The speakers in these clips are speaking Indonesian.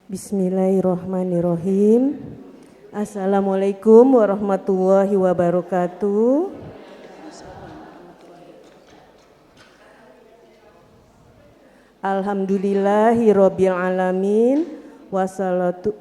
Bismillahirrahmanirrahim. Assalamualaikum warahmatullahi wabarakatuh. Alhamdulillahirabbil alamin. Wassalatu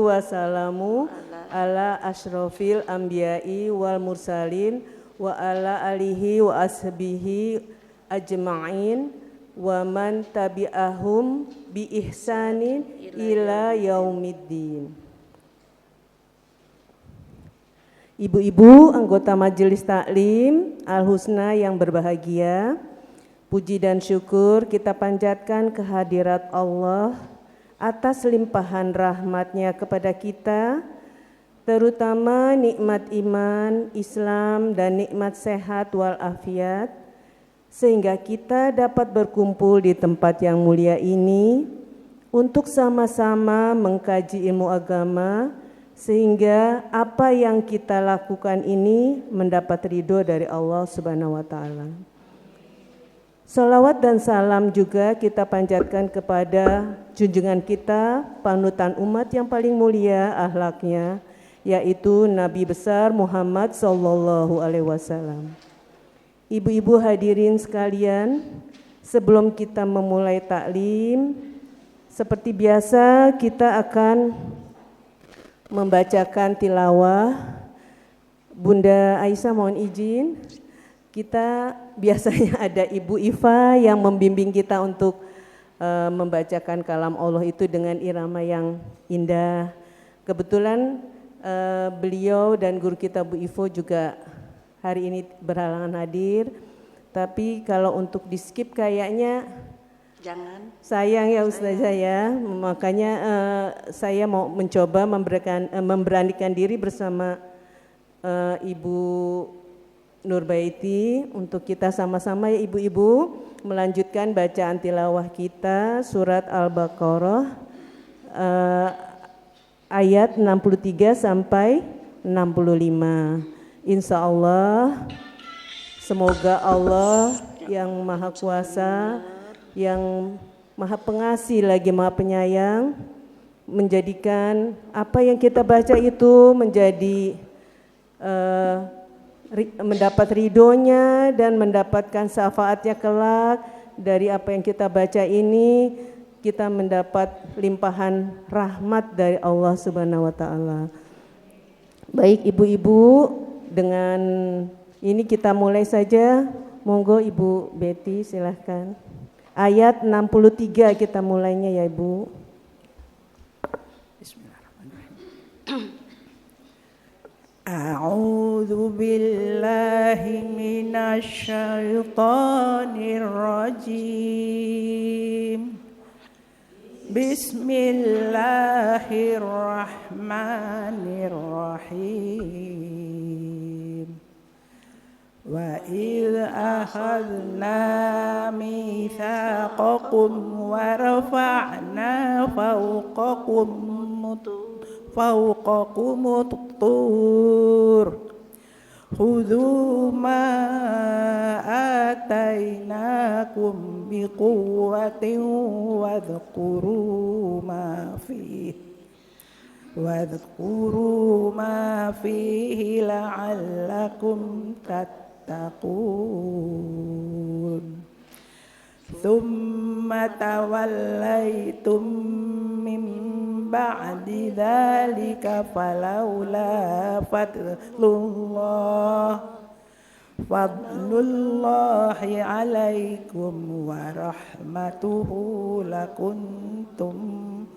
wassalamu ala asyrofil anbiya'i wal mursalin wa ala alihi wa ashabihi ajma'in wa man tabi'ahum bi ihsanin ila yaumiddin. Ibu-ibu anggota Majelis Taklim Al-Husna yang berbahagia, puji dan syukur kita panjatkan kehadirat Allah atas limpahan rahmat-Nya kepada kita, terutama nikmat iman, Islam, dan nikmat sehat walafiat, sehingga kita dapat berkumpul di tempat yang mulia ini untuk sama-sama mengkaji ilmu agama, sehingga apa yang kita lakukan ini mendapat ridho dari Allah Subhanahu wa Ta'ala. Salawat dan salam juga kita panjatkan kepada junjungan kita, panutan umat yang paling mulia akhlaknya, yaitu Nabi besar Muhammad sallallahu alaihi wasallam. Ibu-ibu hadirin sekalian, sebelum kita memulai taklim, seperti biasa kita akan membacakan tilawah. Bunda Aisyah mohon izin, kita biasanya ada Ibu Iva yang membimbing kita untuk membacakan kalam Allah itu dengan irama yang indah. Kebetulan beliau dan guru kita Bu Ivo juga hari ini berhalangan hadir, tapi kalau untuk di skip kayaknya jangan. Sayang ya Ustazah ya, makanya saya mau mencoba memberanikan diri bersama Ibu Nurbaiti untuk kita sama-sama ya ibu-ibu melanjutkan bacaan tilawah kita surat Al-Baqarah ayat 63 sampai 65. Insya Allah, semoga Allah yang Maha Kuasa, yang Maha Pengasih lagi Maha Penyayang, menjadikan apa yang kita baca itu menjadi mendapat ridhonya dan mendapatkan syafaatnya kelak. Dari apa yang kita baca ini, kita mendapat limpahan rahmat dari Allah Subhanahu wa Ta'ala. Baik ibu-ibu, dengan ini kita mulai saja. Monggo Ibu Betty silahkan. Ayat 63 kita mulainya ya Ibu. Bismillahirrahmanirrahim. A'udzu billahi minasy syaithanir rajim. Bismillahirrahmanirrahim. Wa idh akhadna mitsaqakum wa rafa'na fawqakum tur khudhu ma atainakum biquwwatin wadhkuru ma fihi la'allakum tattaqun. Thumma tawallaytum min ba'di dzalika falaula fadlullahi alaikum wa rahmatuhu lakuntum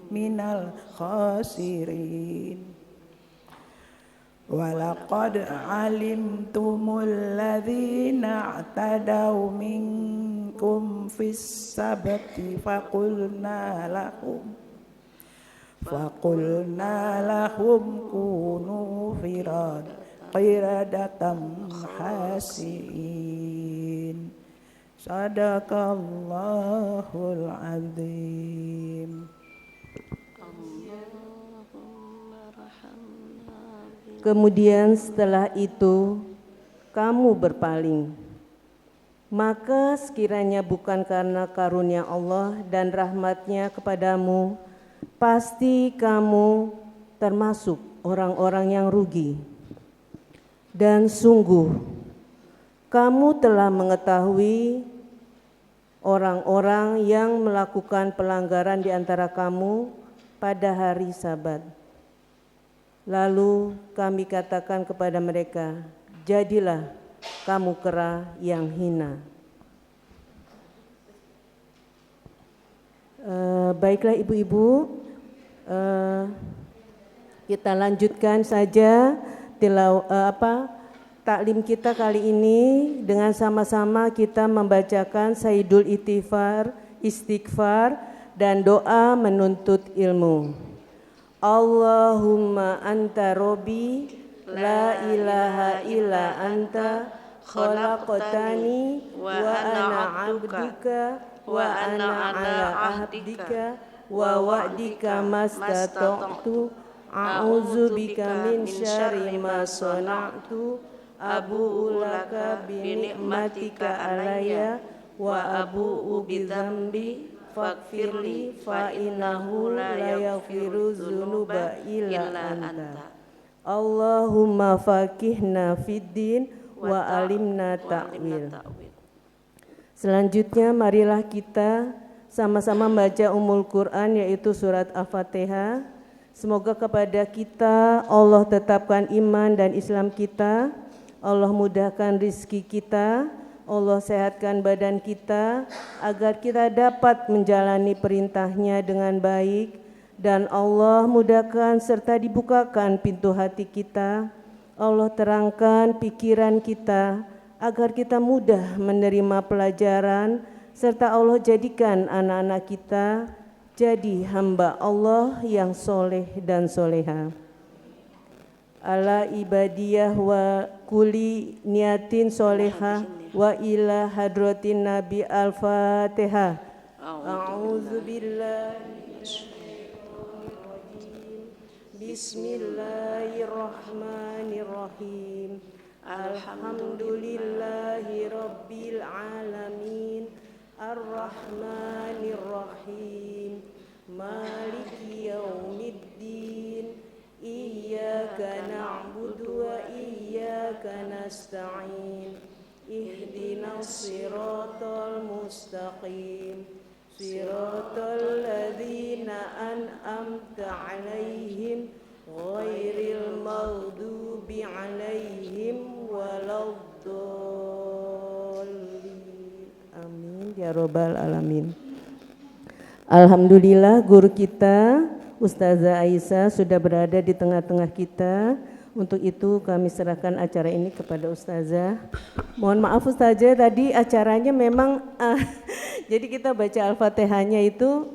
minal khasirin. Walaqad alimtumul ladzina i'tadaw minkum fis sabti faqulna lahum kunu qiradatan khasiin. Sadaqallahul azim. Kemudian setelah itu kamu berpaling. Maka sekiranya bukan karena karunia Allah dan rahmat-Nya kepadamu, pasti kamu termasuk orang-orang yang rugi. Dan sungguh, kamu telah mengetahui orang-orang yang melakukan pelanggaran di antara kamu pada hari Sabat. Lalu kami katakan kepada mereka, jadilah kamu kera yang hina. Baiklah ibu-ibu, kita lanjutkan saja taklim kita kali ini dengan sama-sama kita membacakan Sayyidul Istighfar dan doa menuntut ilmu. Allahumma anta robbi la ilaha illa anta khalaqtani wa ana abduka wa ana ala ahdika wa wa'dika mastata'tu a'udzu bika min syarri ma sana'tu abu'u laka bi ni'matika alayya wa abu'u bi dzambi faghfirli fa innahu la yaghfiru dzunuba illa anta. Allahumma faqihna fid-din wa alimna ta'wil. Selanjutnya marilah kita sama-sama membaca Ummul Quran yaitu surat Al-Fatihah. Semoga kepada kita Allah tetapkan iman dan Islam kita, Allah mudahkan rizki kita, Allah sehatkan badan kita agar kita dapat menjalani perintahnya dengan baik, dan Allah mudahkan serta dibukakan pintu hati kita. Allah terangkan pikiran kita agar kita mudah menerima pelajaran, serta Allah jadikan anak-anak kita jadi hamba Allah yang soleh dan soleha. Ala ibadiyah wa kuli niatin soleha wa ila hadratin Nabi Al-Fatihah. A'udzu billahi Bismillahirrahmanirrahim. Alhamdulillahi rabbil alamin. Ar-Rahmanir-Rahim. Maliki yaumiddin. Iyyaka na'budu wa iyyaka nasta'in. Ihdinas siratal mustaqim. Siratal ladzina an'amta 'alaihim ghairil maghdubi 'alaihim waladdallin. Amin ya rabbal alamin. Alhamdulillah guru kita Ustazah Aisyah sudah berada di tengah-tengah kita. Untuk itu kami serahkan acara ini kepada Ustazah. Mohon maaf Ustazah, tadi acaranya memang jadi kita baca Al-Fatihahnya itu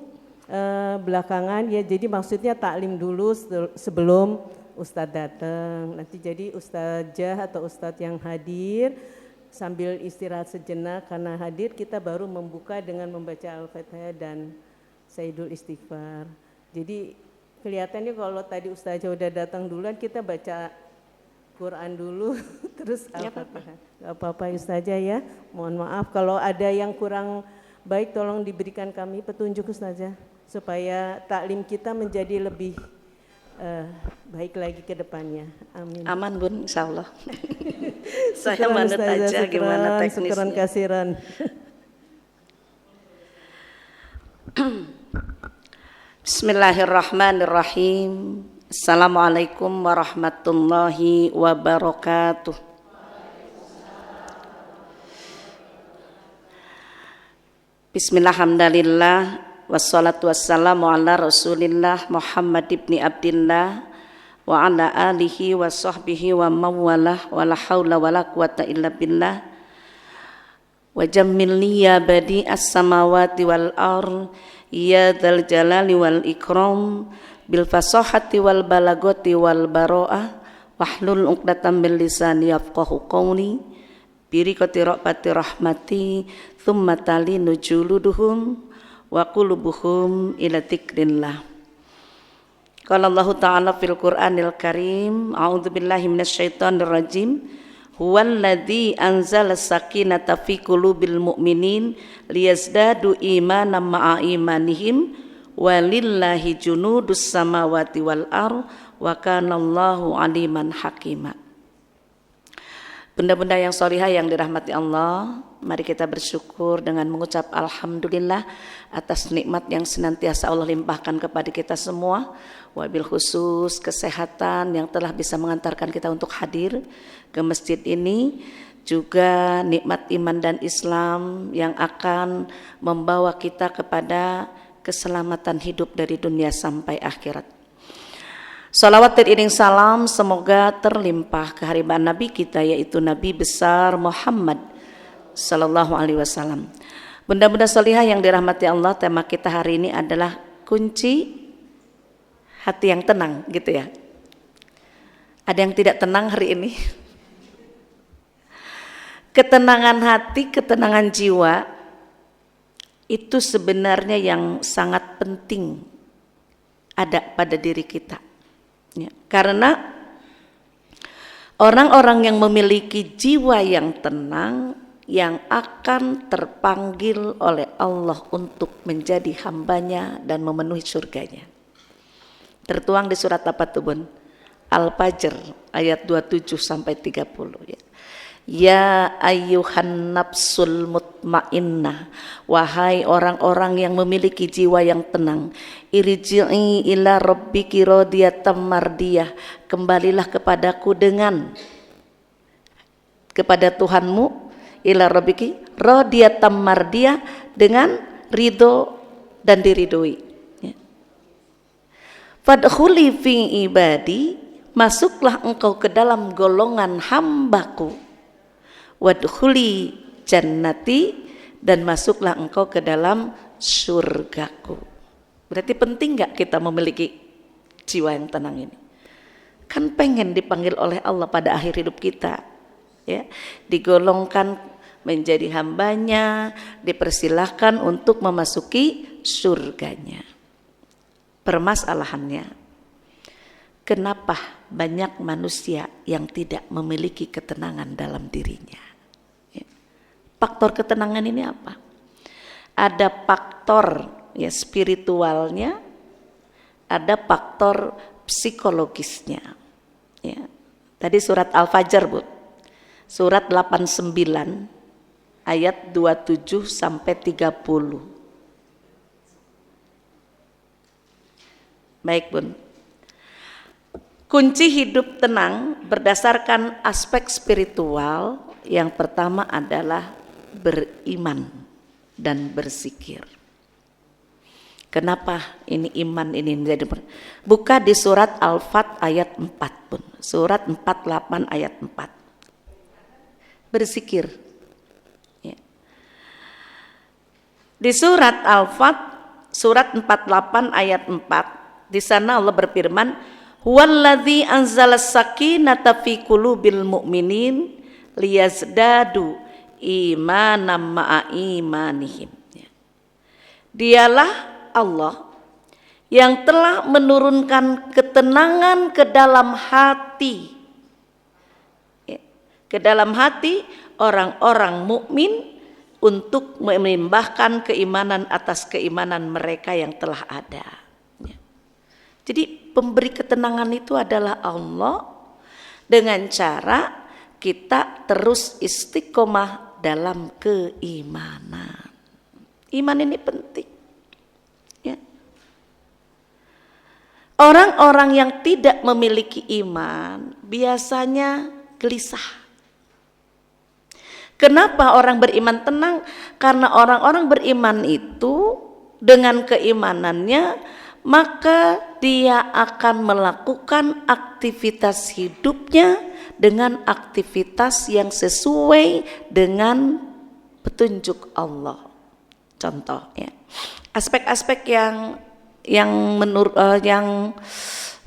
belakangan ya. Jadi maksudnya taklim dulu sebelum Ustadz datang. Nanti jadi Ustazah atau Ustadz yang hadir sambil istirahat sejenak karena hadir kita baru membuka dengan membaca Al-Fatihah dan Sayyidul Istighfar. Jadi kelihatannya kalau tadi Ustazah udah datang duluan kita baca Quran dulu terus Al-Fatihah. Gak apa-apa Ustazah ya. Mohon maaf kalau ada yang kurang baik tolong diberikan kami petunjuk Ustazah supaya taklim kita menjadi lebih baik lagi ke depannya. Amin. Aman Bun, insyaallah. Saya manut aja gimana teknisnya. Syukran kasiran. Bismillahirrahmanirrahim. Assalamualaikum warahmatullahi wabarakatuh. Bismillahirrahmanirrahim. Wassalatu wassalamu ala Rasulillah Muhammad ibni Abdillah wa ala alihi wa sahbihi wa mawalah wa la hawla wa la quwata illa billah. Wa jammilni ya badi as-samawati wal ar ya dzal jalali wal ikram bil fasahati wal balagati wal baro'ah wahlul 'uqdatam min lisani yafqahu qawli birikati rahmati rahmati thumma tali nujuluduhum wa qulubuhum ila dzikrillah. Qala Allah Ta'ala fil Qur'anil Karim, a'udzu billahi minasyaitonir rajim. huwallazi anzala sakinata fi qulubil mu'minin liyazdadu imanan ma'a imanihim walillahi junudus samawati wal ardh wa kanallahu aliman hakima. Bunda-bunda yang sholihah yang dirahmati Allah, mari kita bersyukur dengan mengucap alhamdulillah atas nikmat yang senantiasa Allah limpahkan kepada kita semua, wabil khusus kesehatan yang telah bisa mengantarkan kita untuk hadir ke masjid ini, juga nikmat iman dan Islam yang akan membawa kita kepada keselamatan hidup dari dunia sampai akhirat. Salawat dan iring salam semoga terlimpah kehadiran Nabi kita, yaitu Nabi besar Muhammad Sallallahu Alaihi Wasallam. Bunda-bunda salihah yang dirahmati Allah, tema kita hari ini adalah kunci hati yang tenang, gitu ya. Ada yang tidak tenang hari ini? Ketenangan hati, ketenangan jiwa itu sebenarnya yang sangat penting ada pada diri kita. Ya, karena orang-orang yang memiliki jiwa yang tenang yang akan terpanggil oleh Allah untuk menjadi hambanya dan memenuhi surganya. Tertuang di surat apa tuh Bun? Al-Fajr ayat 27 sampai 30 ya. Ya ayyuhan nafsul mutmainnah, wahai orang-orang yang memiliki jiwa yang tenang, irji'i ila rabbiki radiyatan mardiyah, kembalilah kepadaku kepada Tuhanmu, ila rabbiki radiyatan mardiyah, dengan ridho dan diridhoi. Fadkhuli fi ibadi, masuklah engkau ke dalam golongan hambaku. Wadkhuli jannati, dan masuklah engkau ke dalam surgaku. Berarti penting gak kita memiliki jiwa yang tenang ini? Kan pengen dipanggil oleh Allah pada akhir hidup kita, ya, digolongkan menjadi hambanya, dipersilahkan untuk memasuki surganya. Permasalahannya, kenapa banyak manusia yang tidak memiliki ketenangan dalam dirinya? Faktor ketenangan ini apa? Ada faktor ya spiritualnya, ada faktor psikologisnya. Ya. Tadi surat Al-Fajr Bu, surat 89 ayat 27 sampai 30. Baik Bun. Kunci hidup tenang berdasarkan aspek spiritual yang pertama adalah beriman dan berzikir. Kenapa ini iman ini menjadi? Buka di surat Al-Fat ayat 4 Bun. Surat 48 ayat 4. Berzikir. Ya. Di surat Al-Fat surat 48 ayat 4, di sana Allah berfirman, huwallazi anzalas sakinata fi qulubil mu'minin liyazdadu imanam ma'a imanihim. Dialah Allah yang telah menurunkan ketenangan ke dalam hati, ke dalam hati orang-orang mukmin untuk menambahkan keimanan atas keimanan mereka yang telah ada. Jadi pemberi ketenangan itu adalah Allah dengan cara kita terus istiqomah dalam keimanan. Iman ini penting. Ya. Orang-orang yang tidak memiliki iman biasanya gelisah. Kenapa orang beriman tenang? Karena orang-orang beriman itu dengan keimanannya, maka dia akan melakukan aktivitas hidupnya dengan aktivitas yang sesuai dengan petunjuk Allah. Contoh ya, aspek-aspek yang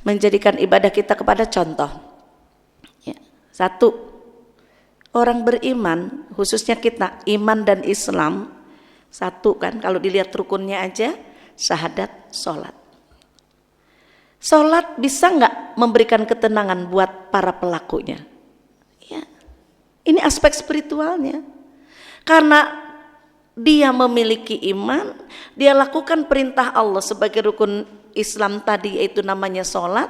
menjadikan ibadah kita kepada contoh. Ya. Satu, orang beriman, khususnya kita iman dan Islam, satu kan, kalau dilihat rukunnya aja, syahadat, sholat. Sholat bisa nggak memberikan ketenangan buat para pelakunya? Ya, Ini aspek spiritualnya. Karena dia memiliki iman, dia lakukan perintah Allah sebagai rukun Islam tadi, yaitu namanya sholat.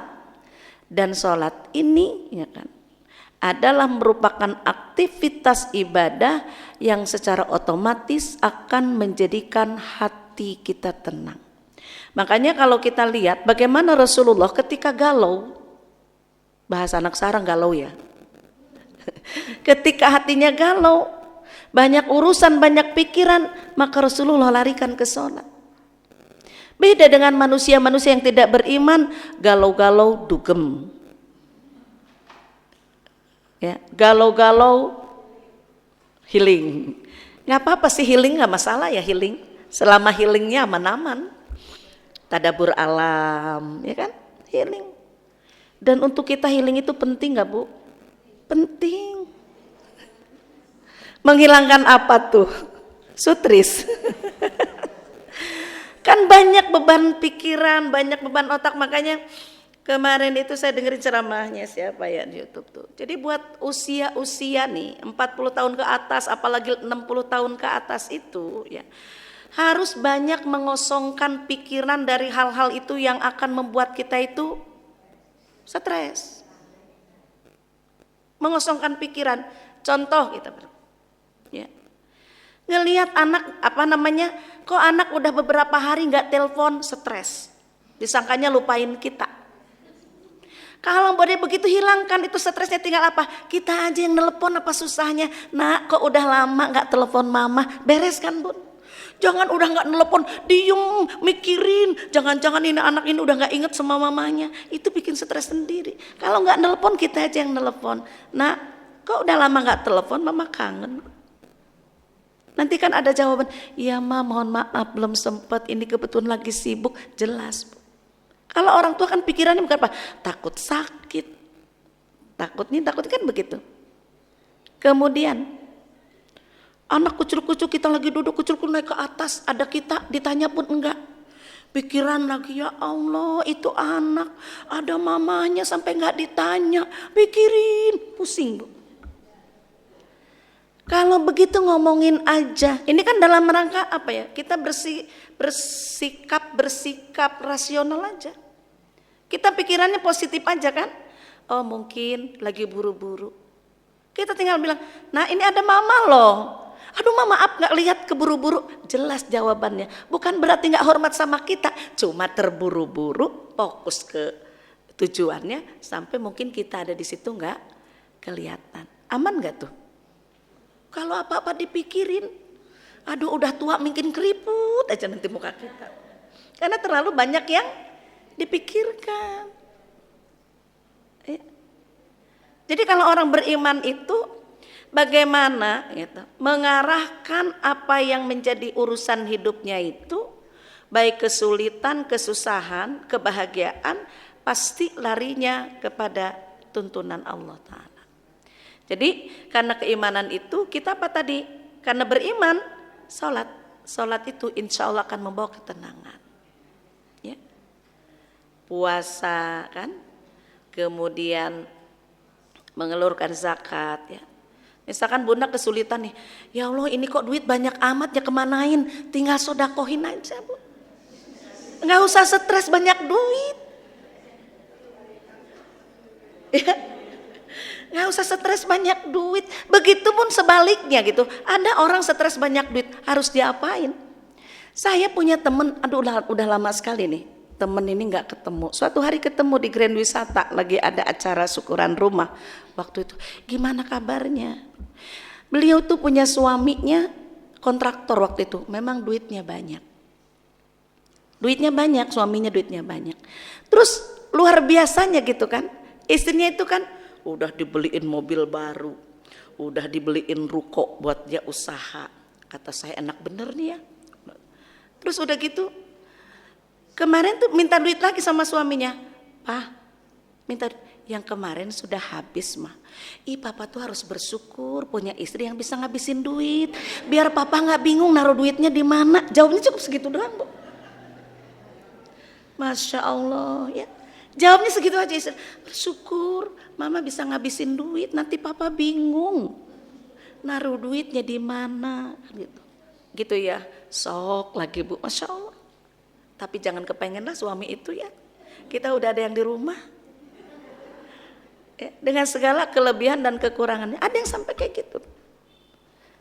Dan sholat ini ya kan, adalah merupakan aktivitas ibadah yang secara otomatis akan menjadikan hati kita tenang. Makanya kalau kita lihat bagaimana Rasulullah ketika galau, bahasa anak sekarang galau ya, ketika hatinya galau, banyak urusan, banyak pikiran, maka Rasulullah larikan ke sholat. Beda dengan manusia-manusia yang tidak beriman, galau-galau dugem. Ya, galau-galau healing. Nggak apa-apa sih healing, nggak masalah ya healing. Selama healingnya aman-aman. Tadabur alam, ya kan? Healing. Dan untuk kita healing itu penting nggak Bu? Penting. Menghilangkan apa tuh? Sutris. Kan banyak beban pikiran, banyak beban otak, makanya kemarin itu saya dengerin ceramahnya siapa ya di YouTube tuh. Jadi buat usia-usia nih 40 tahun ke atas, apalagi 60 tahun ke atas itu ya, harus banyak mengosongkan pikiran dari hal-hal itu yang akan membuat kita itu stres. Mengosongkan pikiran. Contoh kita ya. Ngelihat anak kok anak udah beberapa hari nggak telepon, stres, disangkanya lupain kita. Kalau boleh begitu hilangkan itu stresnya, tinggal apa? Kita aja yang nelpon, apa susahnya? Nak, kok udah lama nggak telepon mama, beres kan Bun? Jangan udah nggak nelpon, diem mikirin, jangan-jangan ini anak ini udah nggak inget sama mamanya, itu bikin stres sendiri. Kalau nggak nelpon, kita aja yang nelpon. Nak, kok udah lama nggak telepon, mama kangen. Nanti kan ada jawaban, iya Ma, mohon maaf belum sempat, ini kebetulan lagi sibuk. Jelas Bu. Kalau orang tua kan pikirannya bukan apa, takut sakit, takutnya kan begitu. Kemudian anak kucul-kucul, kita lagi duduk kucul-kucul naik ke atas, ada kita ditanya pun enggak. Pikiran lagi, ya Allah itu anak, ada mamanya sampai enggak ditanya, pikirin, pusing Bu. Kalau begitu ngomongin aja, ini kan dalam rangka apa ya? Kita bersikap rasional aja. Kita pikirannya positif aja kan? Oh mungkin lagi buru-buru. Kita tinggal bilang, nah ini ada mama loh. Aduh mama maaf nggak lihat keburu-buru. Jelas jawabannya. Bukan berarti nggak hormat sama kita, cuma terburu-buru, fokus ke tujuannya sampai mungkin kita ada di situ nggak kelihatan. Aman nggak tuh? Kalau apa-apa dipikirin, aduh udah tua mungkin keriput aja nanti muka kita. Karena terlalu banyak yang dipikirkan. Jadi kalau orang beriman itu bagaimana gitu, mengarahkan apa yang menjadi urusan hidupnya itu, baik kesulitan, kesusahan, kebahagiaan, pasti larinya kepada tuntunan Allah Ta'ala. Jadi karena keimanan itu kita apa tadi? Karena beriman, sholat itu insya Allah akan membawa ketenangan. Ya. Puasa kan, kemudian mengelurkan zakat ya. Misalkan bunda kesulitan nih, ya Allah ini kok duit banyak amat ya kemanain? Tinggal sodakohin aja Bu. Nggak usah stres banyak duit. Ya. Nggak usah stres banyak duit. Begitupun sebaliknya gitu. Ada orang stres banyak duit, harus diapain? Saya punya temen, aduh udah lama sekali nih. Temen ini nggak ketemu. Suatu hari ketemu di Grand Wisata, lagi ada acara syukuran rumah. Waktu itu, gimana kabarnya? Beliau tuh punya suaminya kontraktor waktu itu. Memang duitnya banyak. Suaminya duitnya banyak. Terus luar biasanya gitu kan. Istrinya itu kan udah dibeliin mobil baru, udah dibeliin ruko buat dia usaha. Kata saya enak bener nih ya. Terus udah gitu, kemarin tuh minta duit lagi sama suaminya. Pak, minta yang kemarin sudah habis mah. Papa tuh harus bersyukur punya istri yang bisa ngabisin duit. Biar papa nggak bingung naruh duitnya di mana. Jawabnya cukup segitu doang Bu. Masya Allah ya. Jawabnya segitu aja, bersyukur mama bisa ngabisin duit, nanti papa bingung. naruh duitnya di mana gitu. Gitu ya. Sok lagi Bu, Masya Allah. Tapi jangan kepengenlah suami itu ya. Kita udah ada yang di rumah. Ya, dengan segala kelebihan dan kekurangannya. Ada yang sampai kayak gitu.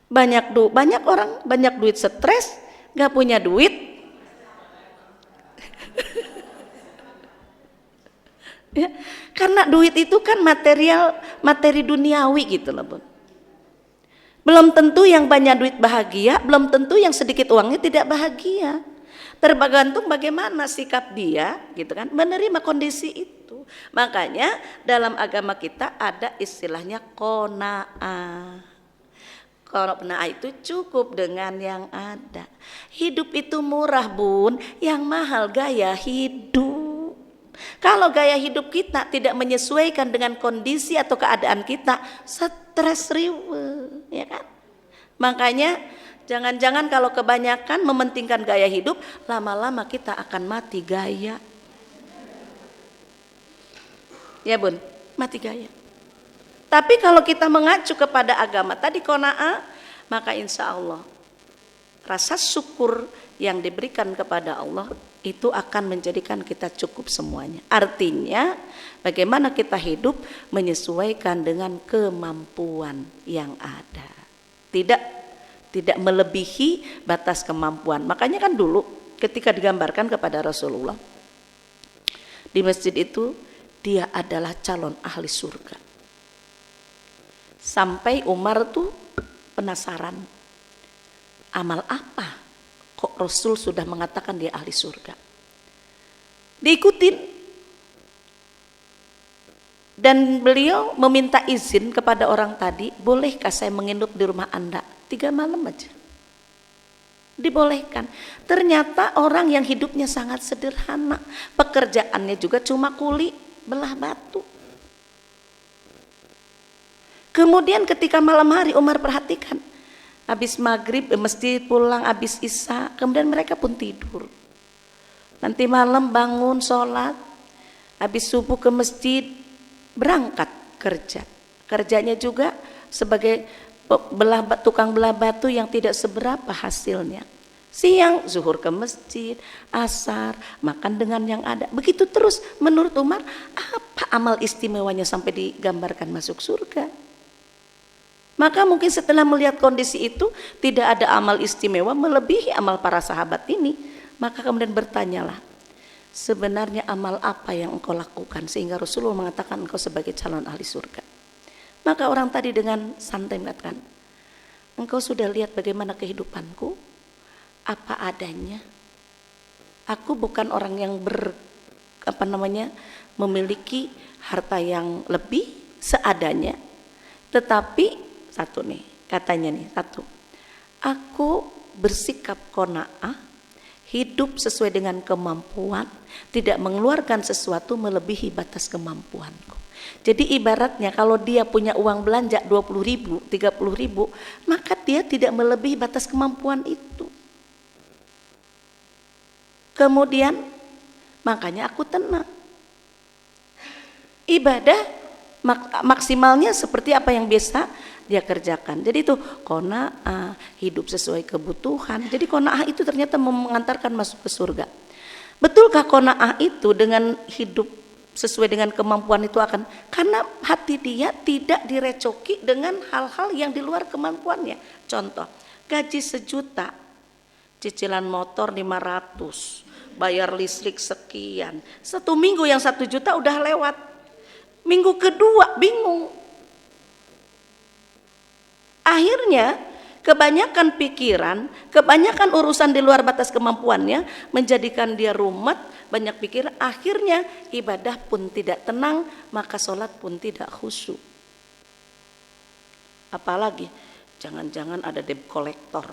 Banyak orang banyak duit stres, gak punya duit. Ya, karena duit itu kan materi duniawi gitu loh Bun. Belum tentu yang banyak duit bahagia, belum tentu yang sedikit uangnya tidak bahagia. Tergantung bagaimana sikap dia gitu kan menerima kondisi itu. Makanya dalam agama kita ada istilahnya qanaah. Qanaah itu cukup dengan yang ada. Hidup itu murah Bun, yang mahal gaya hidup. Kalau gaya hidup kita tidak menyesuaikan dengan kondisi atau keadaan kita, stres riwe, ya kan? Makanya jangan-jangan kalau kebanyakan mementingkan gaya hidup, lama-lama kita akan mati gaya. Ya Bun, mati gaya. Tapi kalau kita mengacu kepada agama tadi qanaah, maka insya Allah rasa syukur yang diberikan kepada Allah itu akan menjadikan kita cukup semuanya. Artinya bagaimana kita hidup menyesuaikan dengan kemampuan yang ada. Tidak melebihi batas kemampuan. Makanya kan dulu ketika digambarkan kepada Rasulullah di masjid itu, dia adalah calon ahli surga. Sampai Umar tuh penasaran, amal apa kok Rasul sudah mengatakan dia ahli surga. Diikutin. Dan beliau meminta izin kepada orang tadi, bolehkah saya menginap di rumah Anda 3 malam aja. Dibolehkan. Ternyata orang yang hidupnya sangat sederhana, pekerjaannya juga cuma kuli belah batu. Kemudian ketika malam hari Umar perhatikan, habis maghrib masjid pulang, habis isya, kemudian mereka pun tidur. Nanti malam bangun sholat, habis subuh ke masjid, berangkat kerja. Kerjanya juga sebagai tukang belah batu yang tidak seberapa hasilnya. Siang zuhur ke masjid, asar makan dengan yang ada. Begitu terus. Menurut Umar, apa amal istimewanya sampai digambarkan masuk surga? Maka mungkin setelah melihat kondisi itu tidak ada amal istimewa melebihi amal para sahabat ini, maka kemudian bertanyalah, sebenarnya amal apa yang engkau lakukan sehingga Rasulullah mengatakan engkau sebagai calon ahli surga? Maka orang tadi dengan santai mengatakan, engkau sudah lihat bagaimana kehidupanku, apa adanya. Aku bukan orang yang memiliki harta yang lebih, seadanya. Tetapi aku bersikap qanaah, hidup sesuai dengan kemampuan, tidak mengeluarkan sesuatu melebihi batas kemampuanku. Jadi ibaratnya kalau dia punya uang belanja 20.000, 30.000, maka dia tidak melebihi batas kemampuan itu. Kemudian makanya aku tenang. Ibadah maksimalnya seperti apa yang biasa dia kerjakan. Jadi itu qanaah, hidup sesuai kebutuhan. Jadi qanaah itu ternyata mengantarkan masuk ke surga. Betulkah qanaah itu dengan hidup sesuai dengan kemampuan itu akan, karena hati dia tidak direcoki dengan hal-hal yang di luar kemampuannya. Contoh, gaji 1 juta, cicilan motor 500, bayar listrik sekian. 1 minggu yang 1 juta udah lewat. Minggu kedua bingung. Akhirnya kebanyakan pikiran, kebanyakan urusan di luar batas kemampuannya menjadikan dia rumet, banyak pikiran, akhirnya ibadah pun tidak tenang, maka sholat pun tidak khusyuk. Apalagi jangan-jangan ada debt collector,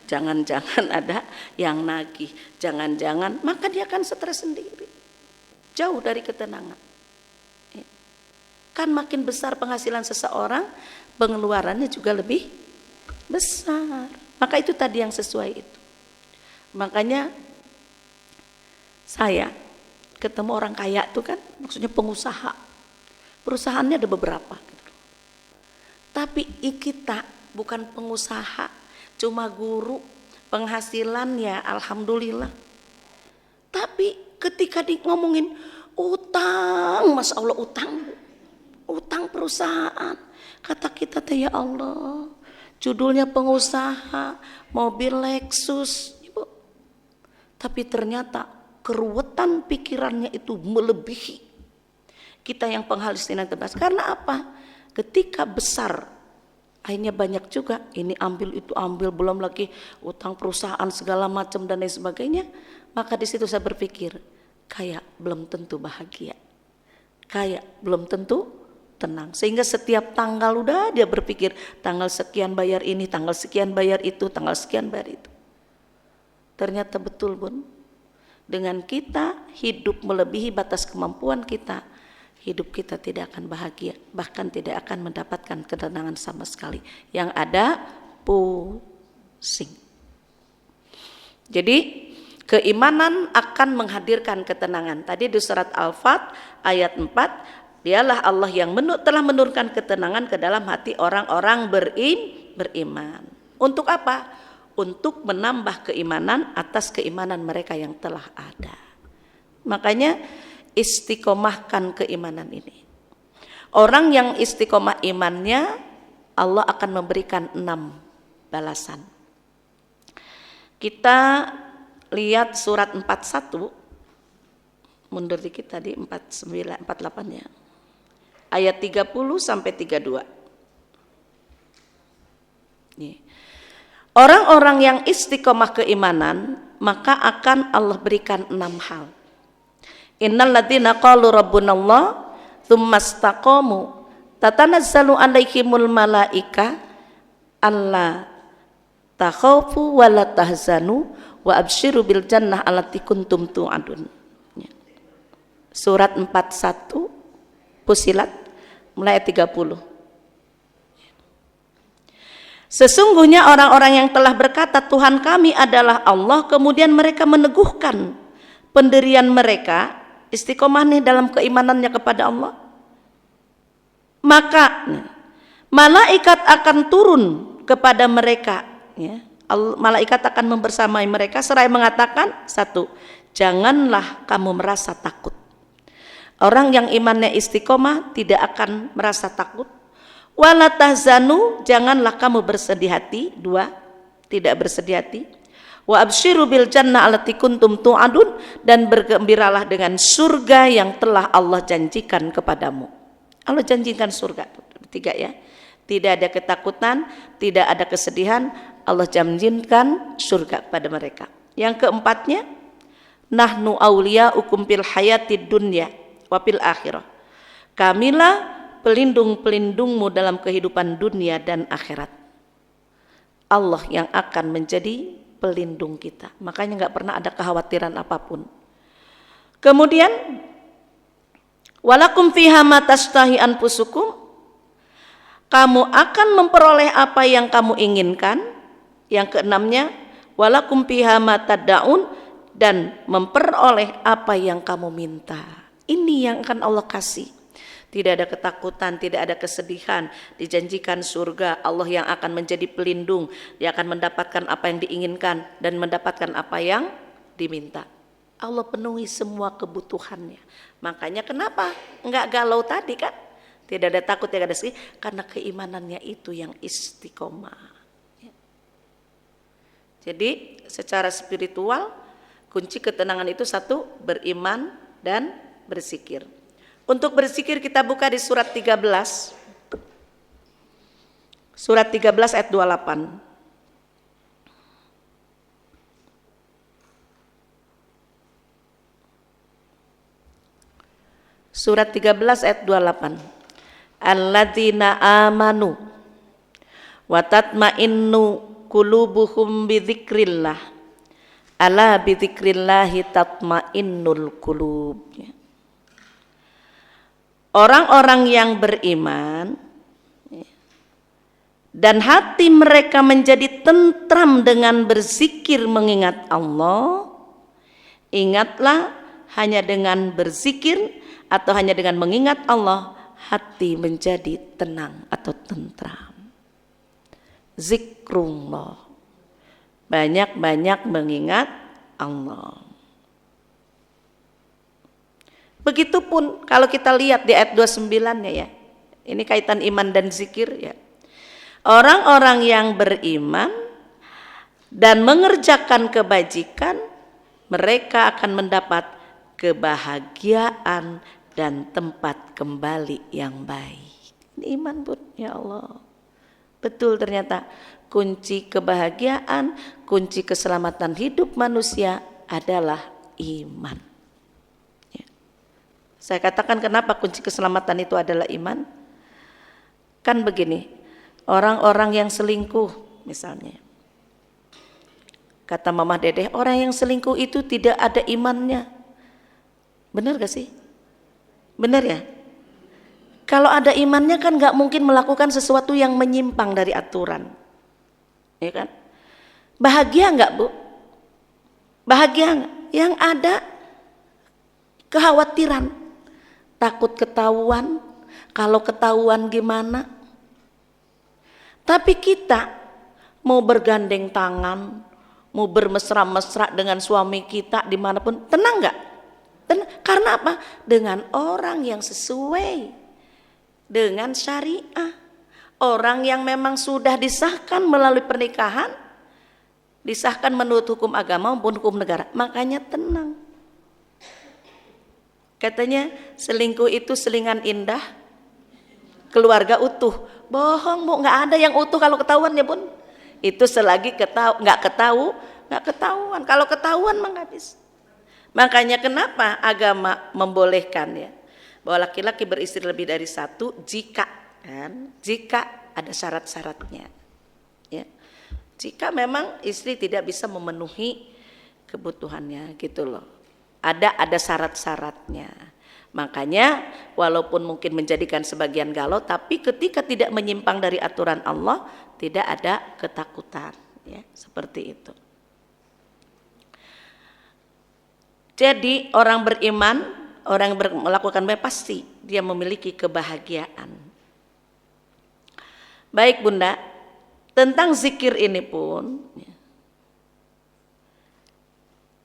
jangan-jangan ada yang nagih, jangan-jangan, maka dia akan stres sendiri, jauh dari ketenangan. Kan makin besar penghasilan seseorang, pengeluarannya juga lebih besar. Maka itu tadi yang sesuai itu. Makanya saya ketemu orang kaya itu kan, maksudnya pengusaha. Perusahaannya ada beberapa. Tapi kita bukan pengusaha, cuma guru, penghasilannya alhamdulillah. Tapi ketika ngomongin utang, Masya Allah utang perusahaan, kata kita teh ya Allah, judulnya pengusaha, mobil Lexus, Ibu. Tapi ternyata keruwetan pikirannya itu melebihi kita yang penghasilan terbesar. Karena apa? Ketika besar, akhirnya banyak juga, ini ambil itu ambil, belum lagi utang perusahaan segala macam dan lain sebagainya. Maka di situ saya berpikir, kayak belum tentu bahagia, kayak belum tentu tenang. Sehingga setiap tanggal udah dia berpikir tanggal sekian bayar ini, tanggal sekian bayar itu, tanggal sekian bayar itu. Ternyata betul Bun, dengan kita hidup melebihi batas kemampuan kita, hidup kita tidak akan bahagia, bahkan tidak akan mendapatkan ketenangan sama sekali. Yang ada pusing. Jadi keimanan akan menghadirkan ketenangan. Tadi di surat Al-Fat ayat 4, dialah Allah yang telah menurunkan ketenangan ke dalam hati orang-orang beriman. Untuk apa? Untuk menambah keimanan atas keimanan mereka yang telah ada. Makanya istiqomahkan keimanan ini. Orang yang istiqomah imannya, Allah akan memberikan 6 balasan. Kita lihat surat 41, mundur dikit tadi 48 ya. Ayat 30 sampai 32. Nih. Orang-orang yang istiqomah keimanan, maka akan Allah berikan 6 hal. Innal ladzina qalu rabbunallah tsumma istaqamu tatanazzalu alaihimul malaika alla takhafu wa la tahzanu wa absyiru bil jannah allati kuntum tu'adun. Surat 41 Fussilat mulai ayat 30. Sesungguhnya orang-orang yang telah berkata Tuhan kami adalah Allah, kemudian mereka meneguhkan pendirian mereka, istiqomah nih dalam keimanannya kepada Allah, maka malaikat akan turun kepada mereka, ya. Malaikat akan membersamai mereka seraya mengatakan, 1, janganlah kamu merasa takut. Orang yang imannya istiqomah tidak akan merasa takut. Wala tahzanu, janganlah kamu bersedih hati. 2, tidak bersedih hati. Wa absyiru bil jannah allati kuntum tu'adun, dan bergembiralah dengan surga yang telah Allah janjikan kepadamu. Allah janjikan surga. 3 ya. Tidak ada ketakutan, tidak ada kesedihan, Allah janjikan surga pada mereka. Yang keempatnya, nahnu auliyaukum fil hayatid dunya wa fil akhirah. Kamilah pelindung-pelindungmu dalam kehidupan dunia dan akhirat. Allah yang akan menjadi pelindung kita. Makanya nggak pernah ada kekhawatiran apapun. Kemudian, walakum fiha ma tashtahi anfusukum, kamu akan memperoleh apa yang kamu inginkan. Yang keenamnya, walakum fiha ma tad'un, dan memperoleh apa yang kamu minta. Ini yang akan Allah kasih. Tidak ada ketakutan, tidak ada kesedihan, dijanjikan surga, Allah yang akan menjadi pelindung, dia akan mendapatkan apa yang diinginkan dan mendapatkan apa yang diminta. Allah penuhi semua kebutuhannya. Makanya kenapa enggak galau tadi kan? Tidak ada takut, tidak ada sedih, karena keimanannya itu yang istiqomah. Jadi secara spiritual kunci ketenangan itu 1, beriman dan berzikir. Untuk berzikir kita buka di surat 13. Surat 13 ayat 28. Surat 13 ayat 28. Alladzina amanu wa tatma'innu qulubuhum bidzikrillah. Ala bidzikrillahi tatma'innul qulub. Orang-orang yang beriman dan hati mereka menjadi tentram dengan berzikir mengingat Allah. Ingatlah, hanya dengan berzikir atau hanya dengan mengingat Allah, hati menjadi tenang atau tentram. zikrullah. Banyak-banyak mengingat Allah. Begitupun kalau kita lihat di ayat 29-nya ya. Ini kaitan iman dan zikir ya. Orang-orang yang beriman dan mengerjakan kebajikan, mereka akan mendapat kebahagiaan dan tempat kembali yang baik. Ini iman Bun, ya Allah. Betul ternyata kunci kebahagiaan, kunci keselamatan hidup manusia adalah iman. Ya. Saya katakan kenapa kunci keselamatan itu adalah iman? Kan begini, orang-orang yang selingkuh misalnya. Kata Mama Dedeh, orang yang selingkuh itu tidak ada imannya. Benar gak sih? Benar ya? Kalau ada imannya kan gak mungkin melakukan sesuatu yang menyimpang dari aturan. Ya kan? Bahagia gak Bu? Bahagia gak? Yang ada kekhawatiran, takut ketahuan. Kalau ketahuan gimana? Tapi kita mau bergandeng tangan, mau bermesra-mesra dengan suami kita dimanapun, tenang gak? Tenang. Karena apa? Dengan orang yang sesuai dengan syariah. Orang yang memang sudah disahkan melalui pernikahan, disahkan menurut hukum agama maupun hukum negara. Makanya tenang. Katanya selingkuh itu selingan indah, keluarga utuh. Bohong Bu, nggak ada yang utuh kalau ketahuan ya Bun. Itu selagi nggak ketahuan. Kalau ketahuan mah nggak bisa. Makanya kenapa agama membolehkan ya bahwa laki-laki beristri lebih dari satu jika ada syarat-syaratnya. Ya. Jika memang istri tidak bisa memenuhi kebutuhannya gitu loh. Ada syarat-syaratnya. Makanya walaupun mungkin menjadikan sebagian galau, tapi ketika tidak menyimpang dari aturan Allah, tidak ada ketakutan, ya, seperti itu. Jadi orang beriman, orang yang melakukan baik pasti dia memiliki kebahagiaan. Baik Bunda, tentang zikir ini pun,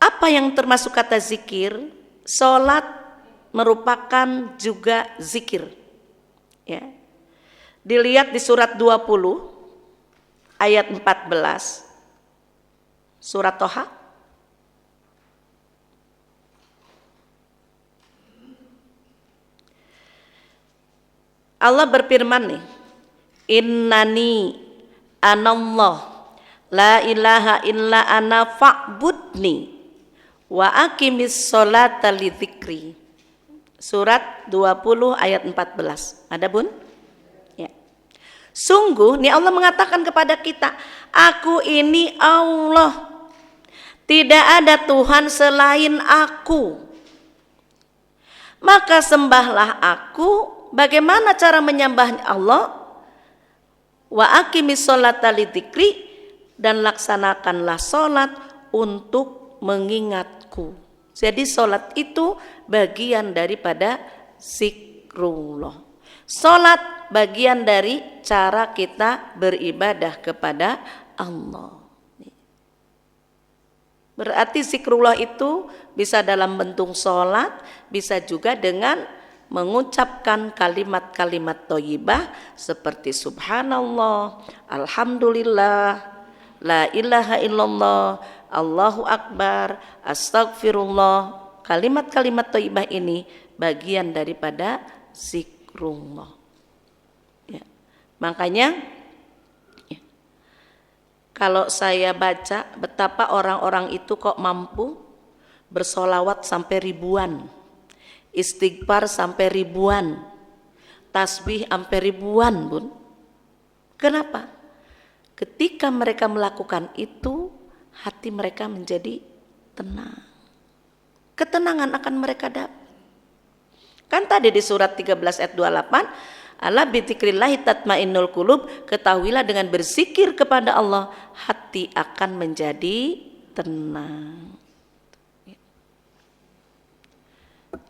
apa yang termasuk kata zikir? Salat merupakan juga zikir. Ya. Dilihat di surat 20 ayat 14. Surat Toha. Allah berfirman nih, Innani anallah la ilaha illa ana fa'budni wa aqimis sholata li dzikri. Surat 20 ayat 14. Ada Bun? Ya. Sungguh nih Allah mengatakan kepada kita, aku ini Allah. Tidak ada Tuhan selain aku. Maka sembahlah aku. Bagaimana cara menyembah Allah? Wa aqimis sholata li dzikri, dan laksanakanlah sholat untuk mengingatku. Jadi sholat itu bagian daripada zikrullah. Sholat bagian dari cara kita beribadah kepada Allah. Berarti zikrullah itu bisa dalam bentuk sholat, bisa juga dengan mengucapkan kalimat-kalimat thayyibah seperti subhanallah, alhamdulillah, la ilaha illallah, Allahu akbar, astagfirullah. Kalimat-kalimat thayyibah ini bagian daripada zikrullah. Ya. Makanya ya, kalau saya baca betapa orang-orang itu kok mampu bersolawat sampai ribuan, istighfar sampai ribuan, tasbih sampai ribuan Bun. Kenapa? Ketika mereka melakukan itu, hati mereka menjadi tenang. Ketenangan akan mereka dapat. Kan tadi di surat 13 ayat 28, ala bidzikrillahi tatmainnul qulub, ketahuilah dengan berzikir kepada Allah hati akan menjadi tenang.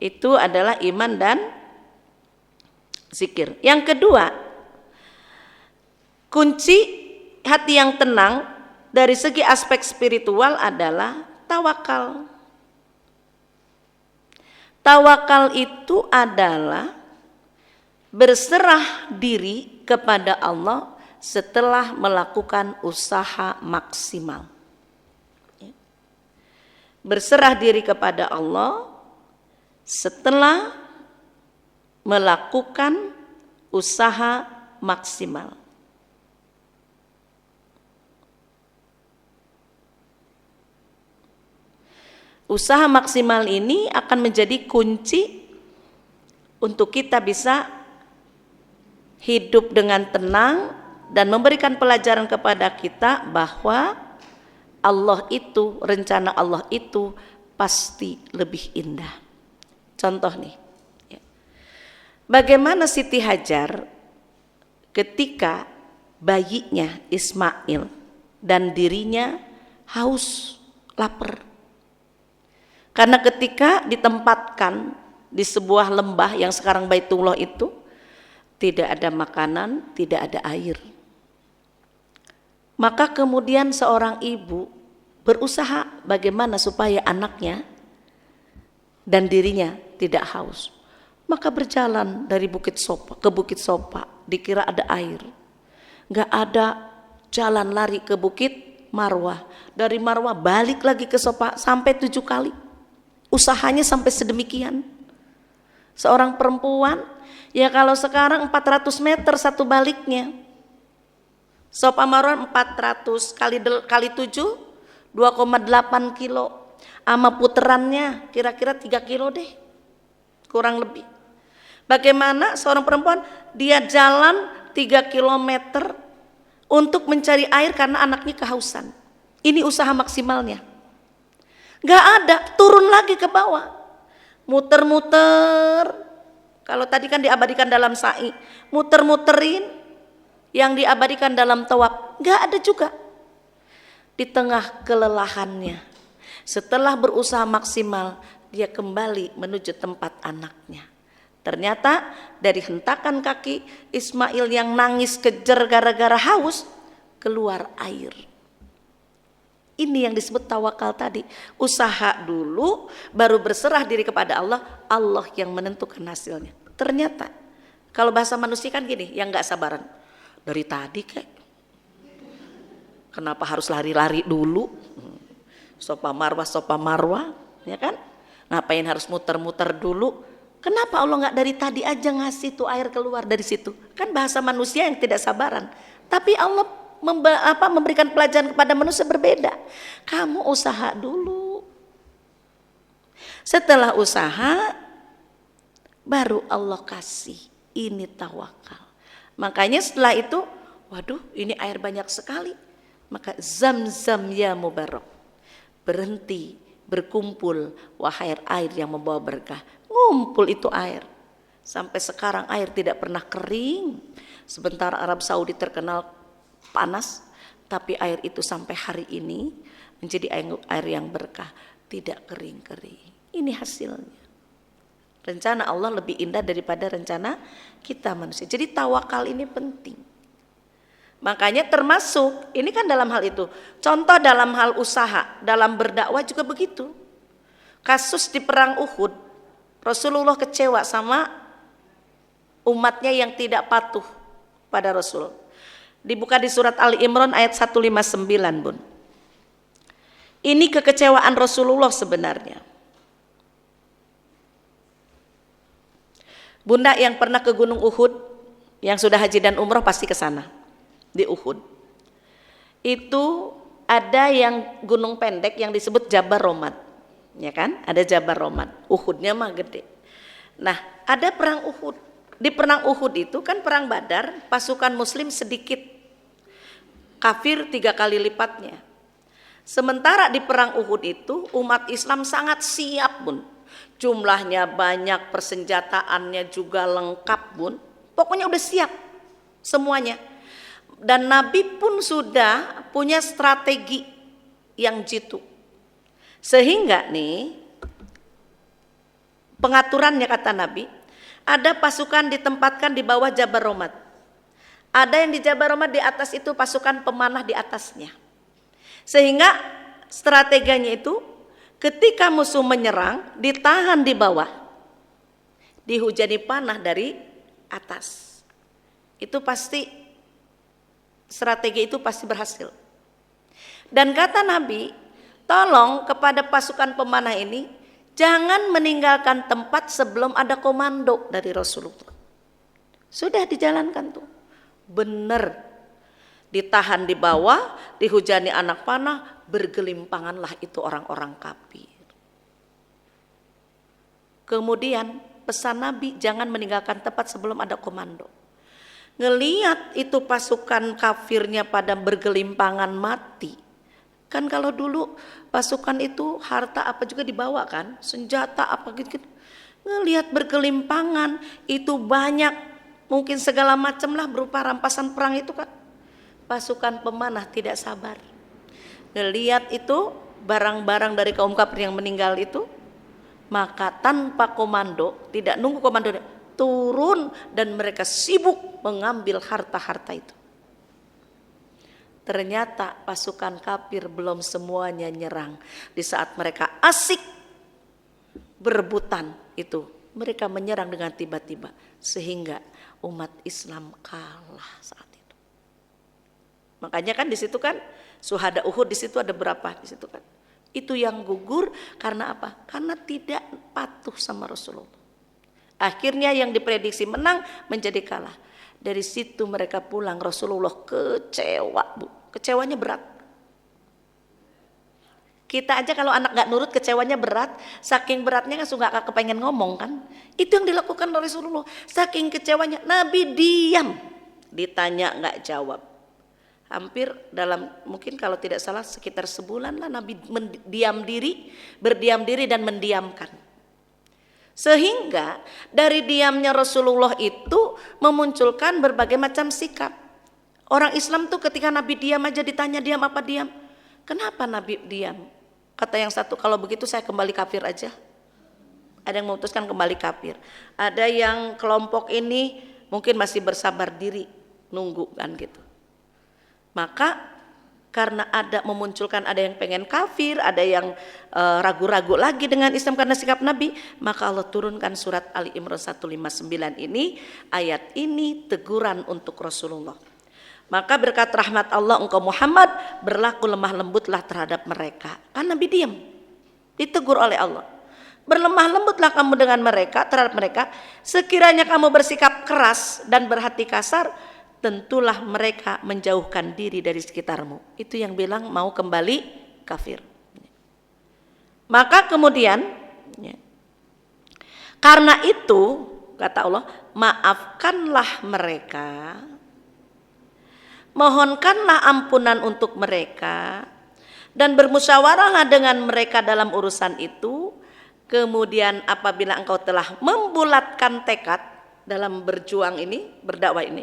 Itu adalah iman dan zikir. Yang kedua, kunci hati yang tenang dari segi aspek spiritual adalah tawakal. Tawakal itu adalah berserah diri kepada Allah setelah melakukan usaha maksimal. Berserah diri kepada Allah setelah melakukan usaha maksimal. Usaha maksimal ini akan menjadi kunci untuk kita bisa hidup dengan tenang dan memberikan pelajaran kepada kita bahwa Allah itu, rencana Allah itu pasti lebih indah. Contoh nih, bagaimana Siti Hajar ketika bayinya Ismail dan dirinya haus, lapar. Karena ketika ditempatkan di sebuah lembah yang sekarang Baitullah itu, tidak ada makanan, tidak ada air. Maka kemudian seorang ibu berusaha bagaimana supaya anaknya dan dirinya tidak haus. Maka berjalan dari Bukit Sopa ke Bukit Sopa, dikira ada air. Gak ada, jalan lari ke Bukit Marwah. Dari Marwah balik lagi ke Sopa sampai 7 kali. Usahanya sampai sedemikian. Seorang perempuan, ya kalau sekarang 400 meter satu baliknya. Sopa Marwah 400 kali 7, 2,8 kilo. Sama puterannya kira-kira 3 kilo deh. Kurang lebih. Bagaimana seorang perempuan, dia jalan 3 kilometer untuk mencari air karena anaknya kehausan. Ini usaha maksimalnya. Gak ada, turun lagi ke bawah, muter-muter. Kalau tadi kan diabadikan dalam sa'i, muter-muterin yang diabadikan dalam tawaf, gak ada juga. Di tengah kelelahannya, setelah berusaha maksimal, dia kembali menuju tempat anaknya. Ternyata dari hentakan kaki Ismail yang nangis kejer gara-gara haus, keluar air. Ini yang disebut tawakal tadi. Usaha dulu, baru berserah diri kepada Allah. Allah yang menentukan hasilnya. Ternyata, kalau bahasa manusia kan gini, yang gak sabaran. Dari tadi kayak, kenapa harus lari-lari dulu? Sopa marwah, ya kan? Ngapain harus muter-muter dulu? Kenapa Allah gak dari tadi aja ngasih tuh air keluar dari situ? Kan bahasa manusia yang tidak sabaran. Tapi Allah memberikan pelajaran kepada manusia berbeda. Kamu usaha dulu. Setelah usaha, baru Allah kasih. Ini tawakal. Makanya setelah itu, waduh ini air banyak sekali. Maka zam-zam ya mubarak. Berhenti, berkumpul, wahai air yang membawa berkah. Ngumpul itu air. Sampai sekarang air tidak pernah kering. Sebentar Arab Saudi terkenal panas, tapi air itu sampai hari ini menjadi air yang berkah, tidak kering-kering. Ini hasilnya. Rencana Allah lebih indah daripada rencana kita manusia. Jadi tawakal ini penting. Makanya termasuk, ini kan dalam hal itu. Contoh dalam hal usaha, dalam berdakwah juga begitu. Kasus di perang Uhud, Rasulullah kecewa sama umatnya yang tidak patuh pada Rasul. Dibuka di surat Ali Imran ayat 159, Bun. Ini kekecewaan Rasulullah sebenarnya. Bunda yang pernah ke Gunung Uhud, yang sudah haji dan umroh pasti ke sana, di Uhud. Itu ada yang gunung pendek yang disebut Jabal Romat, ya kan? Ada Jabal Romat, Uhudnya mah gede. Nah, ada perang Uhud. Di perang Uhud itu kan perang Badar, pasukan Muslim sedikit. Kafir 3 kali lipatnya. Sementara di perang Uhud itu umat Islam sangat siap, Bun. Jumlahnya banyak, persenjataannya juga lengkap, Bun. Pokoknya udah siap semuanya. Dan Nabi pun sudah punya strategi yang jitu. Sehingga nih pengaturannya kata Nabi, ada pasukan ditempatkan di bawah Jabal Romat. Ada yang di Jabal Rahmah di atas itu pasukan pemanah di atasnya. Sehingga strateginya itu ketika musuh menyerang ditahan di bawah, dihujani panah dari atas. Itu pasti strategi itu pasti berhasil. Dan kata Nabi, tolong kepada pasukan pemanah ini jangan meninggalkan tempat sebelum ada komando dari Rasulullah. Sudah dijalankan tuh. Benar. Ditahan di bawah, dihujani anak panah, bergelimpanganlah itu orang-orang kafir. Kemudian pesan Nabi jangan meninggalkan tempat sebelum ada komando. Ngelihat itu pasukan kafirnya pada bergelimpangan mati. Kan kalau dulu pasukan itu harta apa juga dibawa kan, senjata apa gitu. Ngelihat bergelimpangan itu banyak, mungkin segala macam lah berupa rampasan perang itu kan. Pasukan pemanah tidak sabar. Ngelihat itu barang-barang dari kaum kafir yang meninggal itu, maka tanpa komando, tidak nunggu komando, turun dan mereka sibuk mengambil harta-harta itu. Ternyata pasukan kafir belum semuanya nyerang. Di saat mereka asik berebutan itu, mereka menyerang dengan tiba-tiba sehingga umat Islam kalah saat itu. Makanya kan di situ kan syuhada Uhud di situ ada berapa di situ kan? Itu yang gugur karena apa? Karena tidak patuh sama Rasulullah. Akhirnya yang diprediksi menang menjadi kalah. Dari situ mereka pulang, Rasulullah kecewa, Bu. Kecewanya berat. Kita aja kalau anak gak nurut kecewanya berat. Saking beratnya kan suka gak kepengen ngomong kan. Itu yang dilakukan oleh Rasulullah. Saking kecewanya Nabi diam. Ditanya gak jawab. Hampir dalam mungkin kalau tidak salah sekitar sebulan lah Nabi berdiam diri dan mendiamkan. Sehingga dari diamnya Rasulullah itu memunculkan berbagai macam sikap. Orang Islam tuh ketika Nabi diam aja ditanya diam apa diam. Kenapa Nabi diam? Kata yang satu, kalau begitu saya kembali kafir aja. Ada yang memutuskan kembali kafir. Ada yang kelompok ini mungkin masih bersabar diri nunggu kan gitu. Maka karena ada memunculkan ada yang pengen kafir, ada yang ragu-ragu lagi dengan Islam karena sikap Nabi, maka Allah turunkan surat Ali Imran 159 ini, ayat ini teguran untuk Rasulullah. Maka berkat rahmat Allah engkau Muhammad berlaku lemah lembutlah terhadap mereka. Kan Nabi diam, ditegur oleh Allah. Berlemah lembutlah kamu dengan mereka, terhadap mereka. Sekiranya kamu bersikap keras dan berhati kasar, tentulah mereka menjauhkan diri dari sekitarmu. Itu yang bilang mau kembali kafir. Maka kemudian karena itu kata Allah, maafkanlah mereka, mohonkanlah ampunan untuk mereka, dan bermusyawarahlah dengan mereka dalam urusan itu. Kemudian apabila engkau telah membulatkan tekad dalam berjuang ini, berdakwah ini,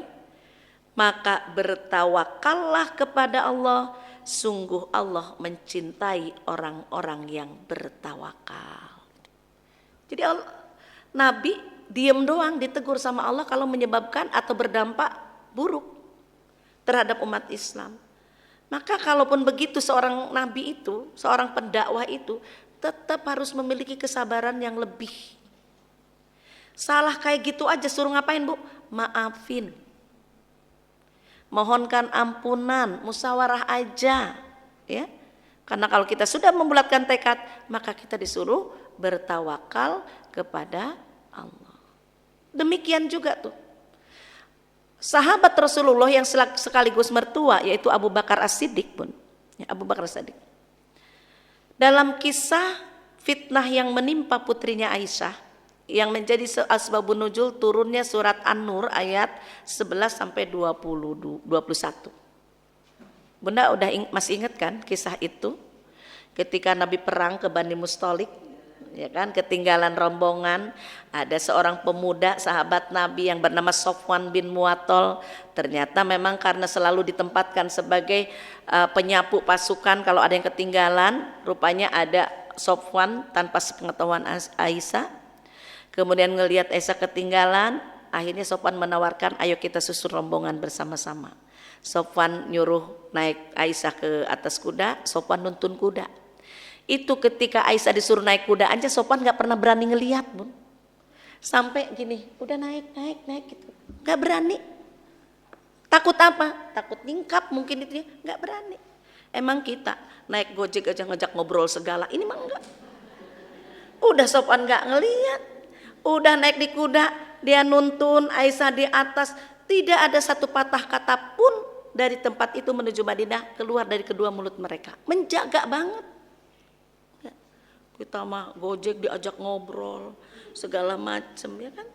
maka bertawakallah kepada Allah. Sungguh Allah mencintai orang-orang yang bertawakal. Jadi Nabi diem doang ditegur sama Allah kalau menyebabkan atau berdampak buruk terhadap umat Islam. Maka kalaupun begitu seorang Nabi itu, seorang pendakwah itu tetap harus memiliki kesabaran yang lebih. Salah kayak gitu aja suruh ngapain Bu? Maafin. Mohonkan ampunan, musyawarah aja, ya. Karena kalau kita sudah membulatkan tekad, maka kita disuruh bertawakal kepada Allah. Demikian juga tuh sahabat Rasulullah yang sekaligus mertua, yaitu Abu Bakar As-Siddiq pun, ya, Abu Bakar As-Siddiq. Dalam kisah fitnah yang menimpa putrinya Aisyah, yang menjadi asbabun nuzul turunnya surat An-Nur ayat 11 sampai 21. Bunda udah masih ingat kan kisah itu? Ketika Nabi perang ke Bani Mustalik, ya kan, ketinggalan rombongan, ada seorang pemuda sahabat Nabi yang bernama Sofwan bin Mu'attal. Ternyata memang karena selalu ditempatkan sebagai penyapu pasukan kalau ada yang ketinggalan, rupanya ada Sofwan tanpa sepengetahuan Aisyah. Kemudian ngelihat Aisyah ketinggalan, Akhirnya Sofwan menawarkan, ayo kita susun rombongan bersama-sama. Sofwan nyuruh naik Aisyah ke atas kuda, Sofwan nuntun kuda. Itu ketika Aisyah disuruh naik kuda aja Sofwan gak pernah berani ngelihat, Bun. Sampai gini, udah naik gitu. Gak berani. Takut apa? Takut nyingkap mungkin itu ya, gak berani. Emang kita naik Gojek aja ngajak ngobrol segala, ini mah enggak. Udah Sofwan gak ngelihat. Udah naik di kuda, dia nuntun Aisyah di atas, tidak ada satu patah kata pun dari tempat itu menuju Madinah keluar dari kedua mulut mereka. Menjaga banget. Kita mah Gojek diajak ngobrol segala macem ya kan.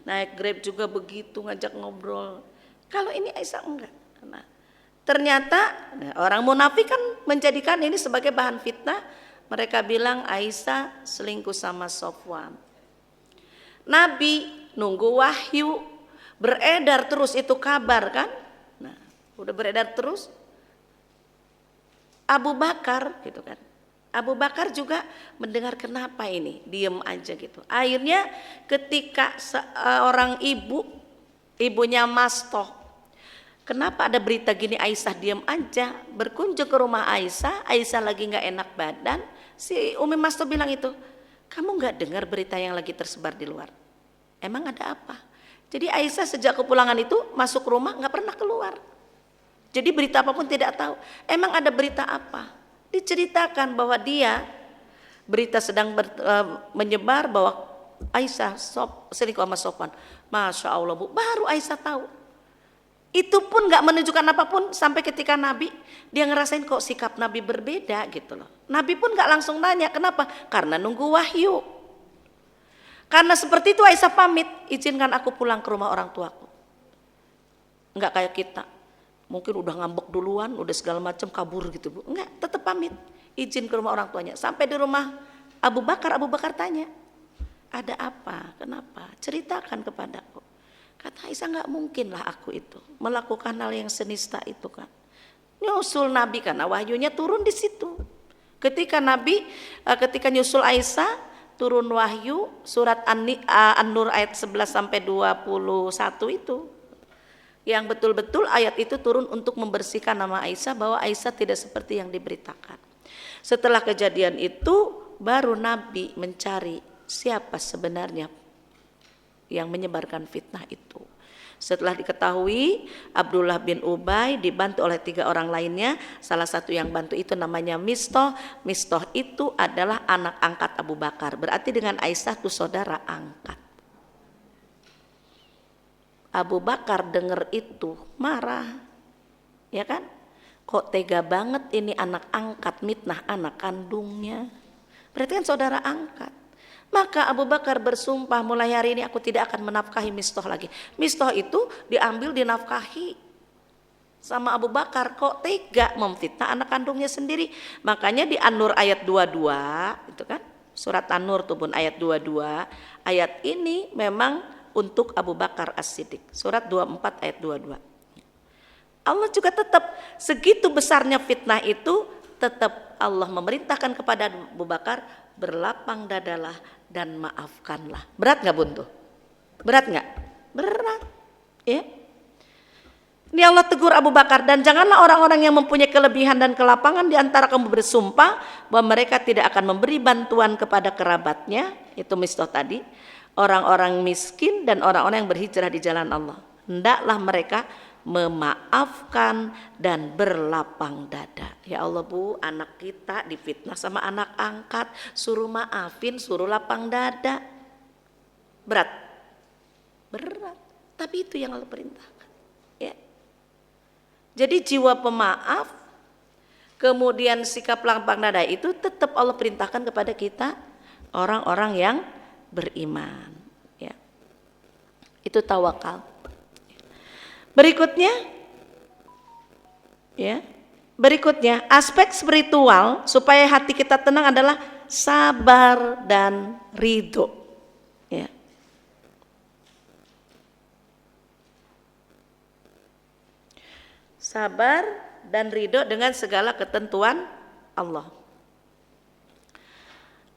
Naik Grab juga begitu ngajak ngobrol. Kalau ini Aisyah enggak. Nah, ternyata orang munafik kan menjadikan ini sebagai bahan fitnah. Mereka bilang Aisyah selingkuh sama Sofwan. Nabi nunggu wahyu, beredar terus itu kabar kan. Nah, udah beredar terus. Abu Bakar gitu kan. Abu Bakar juga mendengar kenapa ini, diem aja gitu. Akhirnya ketika seorang ibunya Mastoh, kenapa ada berita gini Aisyah diem aja, berkunjung ke rumah Aisyah, Aisyah lagi gak enak badan, si Umi Mastoh bilang itu, kamu gak dengar berita yang lagi tersebar di luar? Emang ada apa? Jadi Aisyah sejak kepulangan itu masuk rumah gak pernah keluar. Jadi berita apapun tidak tahu. Emang ada berita apa? Diceritakan bahwa dia berita sedang menyebar bahwa Aisyah selingkuh sama Sofwan. Masya Allah Bu, baru Aisyah tahu. Itu pun gak menunjukkan apapun sampai ketika Nabi, dia ngerasain kok sikap Nabi berbeda gitu loh. Nabi pun gak langsung nanya, kenapa? Karena nunggu wahyu. Karena seperti itu Aisyah pamit, izinkan aku pulang ke rumah orang tuaku. Enggak kayak kita, mungkin udah ngambek duluan, udah segala macam kabur gitu Bu. Enggak, tetap pamit, izin ke rumah orang tuanya. Sampai di rumah Abu Bakar tanya, ada apa? Kenapa? Ceritakan kepadaku. Kata Aisyah, nggak mungkin lah aku itu melakukan hal yang senista itu kan. Nyusul Nabi karena wahyunya turun di situ. Ketika nyusul Aisyah turun wahyu surat An-Nur ayat 11 sampai 21 itu. Yang betul-betul ayat itu turun untuk membersihkan nama Aisyah bahwa Aisyah tidak seperti yang diberitakan. Setelah kejadian itu baru Nabi mencari siapa sebenarnya yang menyebarkan fitnah itu. Setelah diketahui Abdullah bin Ubay dibantu oleh 3 orang lainnya, salah satu yang bantu itu namanya Mistoh. Mistoh itu adalah anak angkat Abu Bakar, berarti dengan Aisyah itu saudara angkat. Abu Bakar dengar itu marah, ya kan? Kok tega banget ini anak angkat mitnah anak kandungnya, berarti kan saudara angkat. Maka Abu Bakar bersumpah, mulai hari ini aku tidak akan menafkahi Mistoh lagi. Mistoh itu diambil dinafkahi sama Abu Bakar, kok tega memfitnah anak kandungnya sendiri. Makanya di An-Nur ayat 22 itu kan, surat An-Nur tuh Bun ayat 22, ayat ini memang untuk Abu Bakar As-Siddiq. Surat 24 ayat 22. Allah juga tetap segitu besarnya fitnah itu, tetap Allah memerintahkan kepada Abu Bakar, berlapang dadalah dan maafkanlah. Berat gak Bun tuh? Berat gak? Berat ya. Ini Allah tegur Abu Bakar, dan janganlah orang-orang yang mempunyai kelebihan dan kelapangan di antara kamu bersumpah bahwa mereka tidak akan memberi bantuan kepada kerabatnya, itu Mistoh tadi, orang-orang miskin dan orang-orang yang berhijrah di jalan Allah. Hendaklah mereka memaafkan dan berlapang dada. Ya Allah Bu, anak kita difitnah sama anak angkat, suruh maafin, suruh lapang dada. Berat. Tapi itu yang Allah perintahkan. Ya. Jadi jiwa pemaaf, kemudian sikap lapang dada itu tetap Allah perintahkan kepada kita, orang-orang yang beriman. Ya. Itu tawakal. Berikutnya aspek spiritual supaya hati kita tenang adalah sabar dan ridho. Ya. Sabar dan ridho dengan segala ketentuan Allah.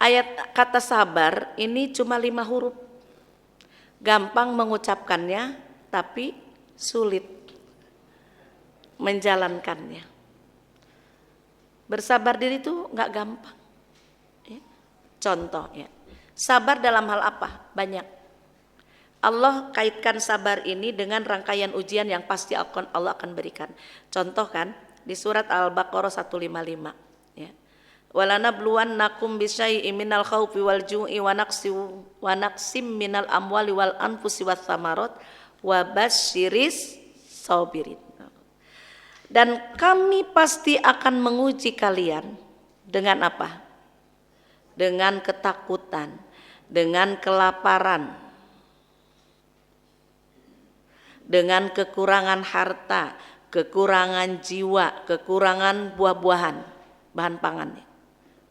Ayat kata sabar ini cuma 5 huruf. gampang mengucapkannya tapi sulit menjalankannya. Bersabar diri itu nggak gampang. Ya. Contoh ya, sabar dalam hal apa? Banyak. Allah kaitkan sabar ini dengan rangkaian ujian yang pasti Allah akan berikan. Contoh kan di surat Al-Baqarah 155. Ya. Walanabluwannakum bisyai'im minal khaufi wal ju'i wa naqsim minal amwali wal anfusi wath thamarat wa basyiris sabirin. Dan kami pasti akan menguji kalian dengan apa? Dengan ketakutan, dengan kelaparan, dengan kekurangan harta, kekurangan jiwa, kekurangan buah-buahan, bahan pangannya.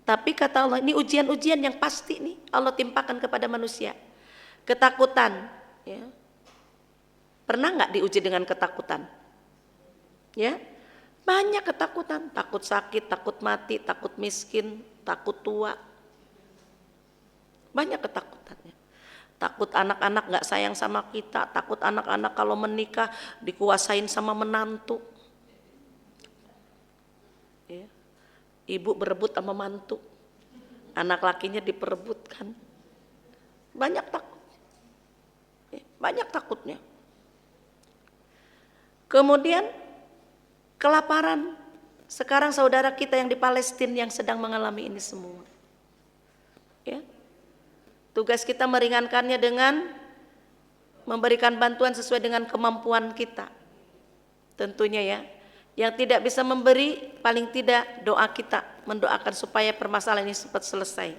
Tapi kata Allah, ini ujian-ujian yang pasti nih Allah timpakan kepada manusia. Ketakutan, ya. Pernah nggak diuji dengan ketakutan? Ya, banyak ketakutan, takut sakit, takut mati, takut miskin, takut tua. Banyak ketakutannya. Takut anak-anak gak sayang sama kita, takut anak-anak kalau menikah dikuasain sama menantu. Ya. Ibu berebut sama mantu, anak lakinya diperebutkan. Banyak takut. Ya, banyak takutnya. Kemudian kelaparan. Sekarang saudara kita yang di Palestina yang sedang mengalami ini semua. Ya. Tugas kita meringankannya dengan memberikan bantuan sesuai dengan kemampuan kita. Tentunya ya. Yang tidak bisa memberi, paling tidak doa kita mendoakan supaya permasalahan ini cepat selesai.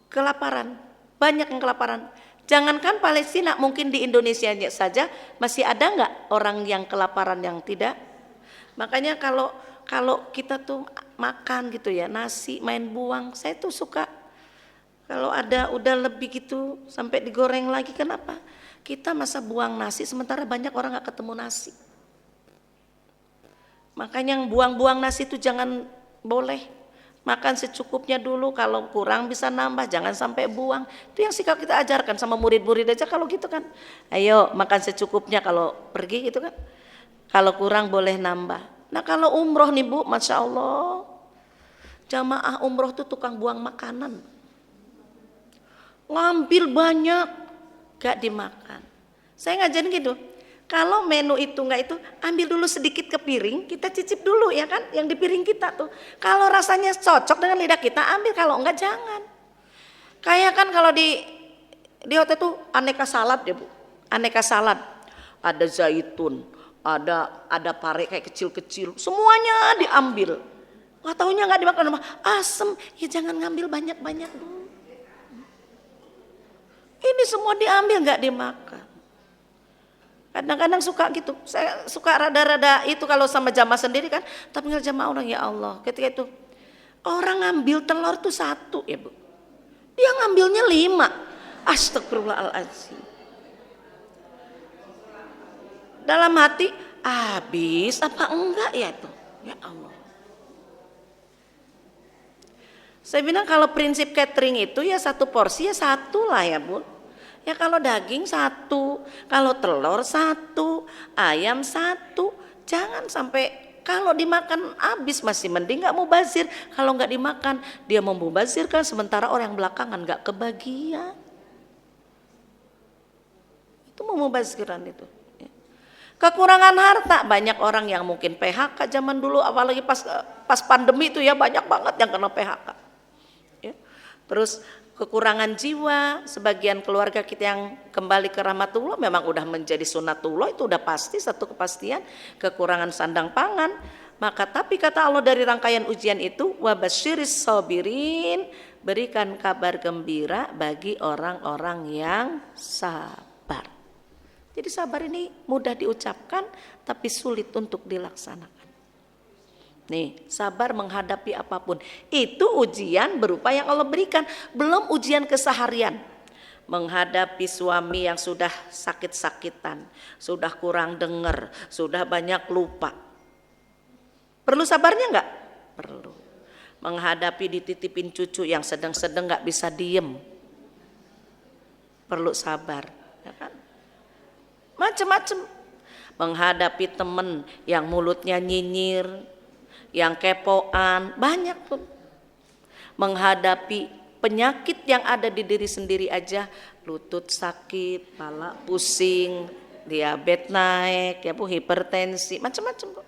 Kelaparan, banyak yang kelaparan. Jangankan Palestina, mungkin di Indonesia saja masih ada nggak orang yang kelaparan yang tidak? Makanya kalau kita tuh makan gitu ya, nasi main buang, saya tuh suka. Kalau ada udah lebih gitu sampai digoreng lagi, kenapa? Kita masa buang nasi sementara banyak orang nggak ketemu nasi. Makanya yang buang-buang nasi itu jangan boleh. Makan secukupnya dulu, kalau kurang bisa nambah, jangan sampai buang. Itu yang sikap kita ajarkan sama murid-murid aja kalau gitu kan. Ayo makan secukupnya kalau pergi gitu kan. Kalau kurang boleh nambah. Nah kalau umroh nih Bu, Masya Allah. Jamaah umroh tuh tukang buang makanan. Ngambil banyak, gak dimakan. Saya ngajarin gitu, kalau menu itu enggak itu, ambil dulu sedikit ke piring, kita cicip dulu ya kan, yang di piring kita tuh. Kalau rasanya cocok dengan lidah kita, ambil, kalau enggak jangan. Kayak kan kalau di hotel tuh aneka salad ya Bu, aneka salad. Ada zaitun, ada pare kayak kecil-kecil, semuanya diambil. Wah taunya enggak dimakan, asem, ya jangan ngambil banyak-banyak dulu. Ini semua diambil nggak dimakan. Kadang-kadang suka gitu. Saya suka rada-rada itu kalau sama jamaah sendiri kan. Tapi nggak jamaah orang, ya Allah. Ketika itu orang ngambil telur tuh 1 ya Bu. Dia ngambilnya 5. Astagfirullahaladzim. Dalam hati, habis apa enggak ya itu? Ya Allah. Saya bilang kalau prinsip catering itu ya 1 porsi ya 1 lah ya Bu. Ya kalau daging 1, kalau telur 1, ayam 1. Jangan sampai kalau dimakan habis masih mending nggak mubazir. Kalau nggak dimakan dia mau mubazirkan sementara orang yang belakangan nggak kebagian. Itu mau mubazirkan itu. Kekurangan harta, banyak orang yang mungkin PHK zaman dulu, apalagi pas pandemi itu ya banyak banget yang kena PHK. Ya. Terus kekurangan jiwa, sebagian keluarga kita yang kembali ke rahmatullah memang udah menjadi sunatullah, itu udah pasti satu kepastian, kekurangan sandang pangan. Maka tapi kata Allah dari rangkaian ujian itu, wabasyiris sabirin, berikan kabar gembira bagi orang-orang yang sabar. Jadi sabar ini mudah diucapkan tapi sulit untuk dilaksanakan. Nih, sabar menghadapi apapun. Itu ujian berupa yang Allah berikan, belum ujian keseharian. Menghadapi suami yang sudah sakit-sakitan, sudah kurang dengar, sudah banyak lupa. Perlu sabarnya enggak? Perlu. Menghadapi dititipin cucu yang sedang-sedang enggak bisa diem. perlu sabar, ya kan? Macam-macam. Menghadapi temen yang mulutnya nyinyir, yang kepoan, banyak tuh. Menghadapi penyakit yang ada di diri sendiri aja, lutut sakit, kepala pusing, diabetes naik, ya Bu, hipertensi, macam-macam Bu.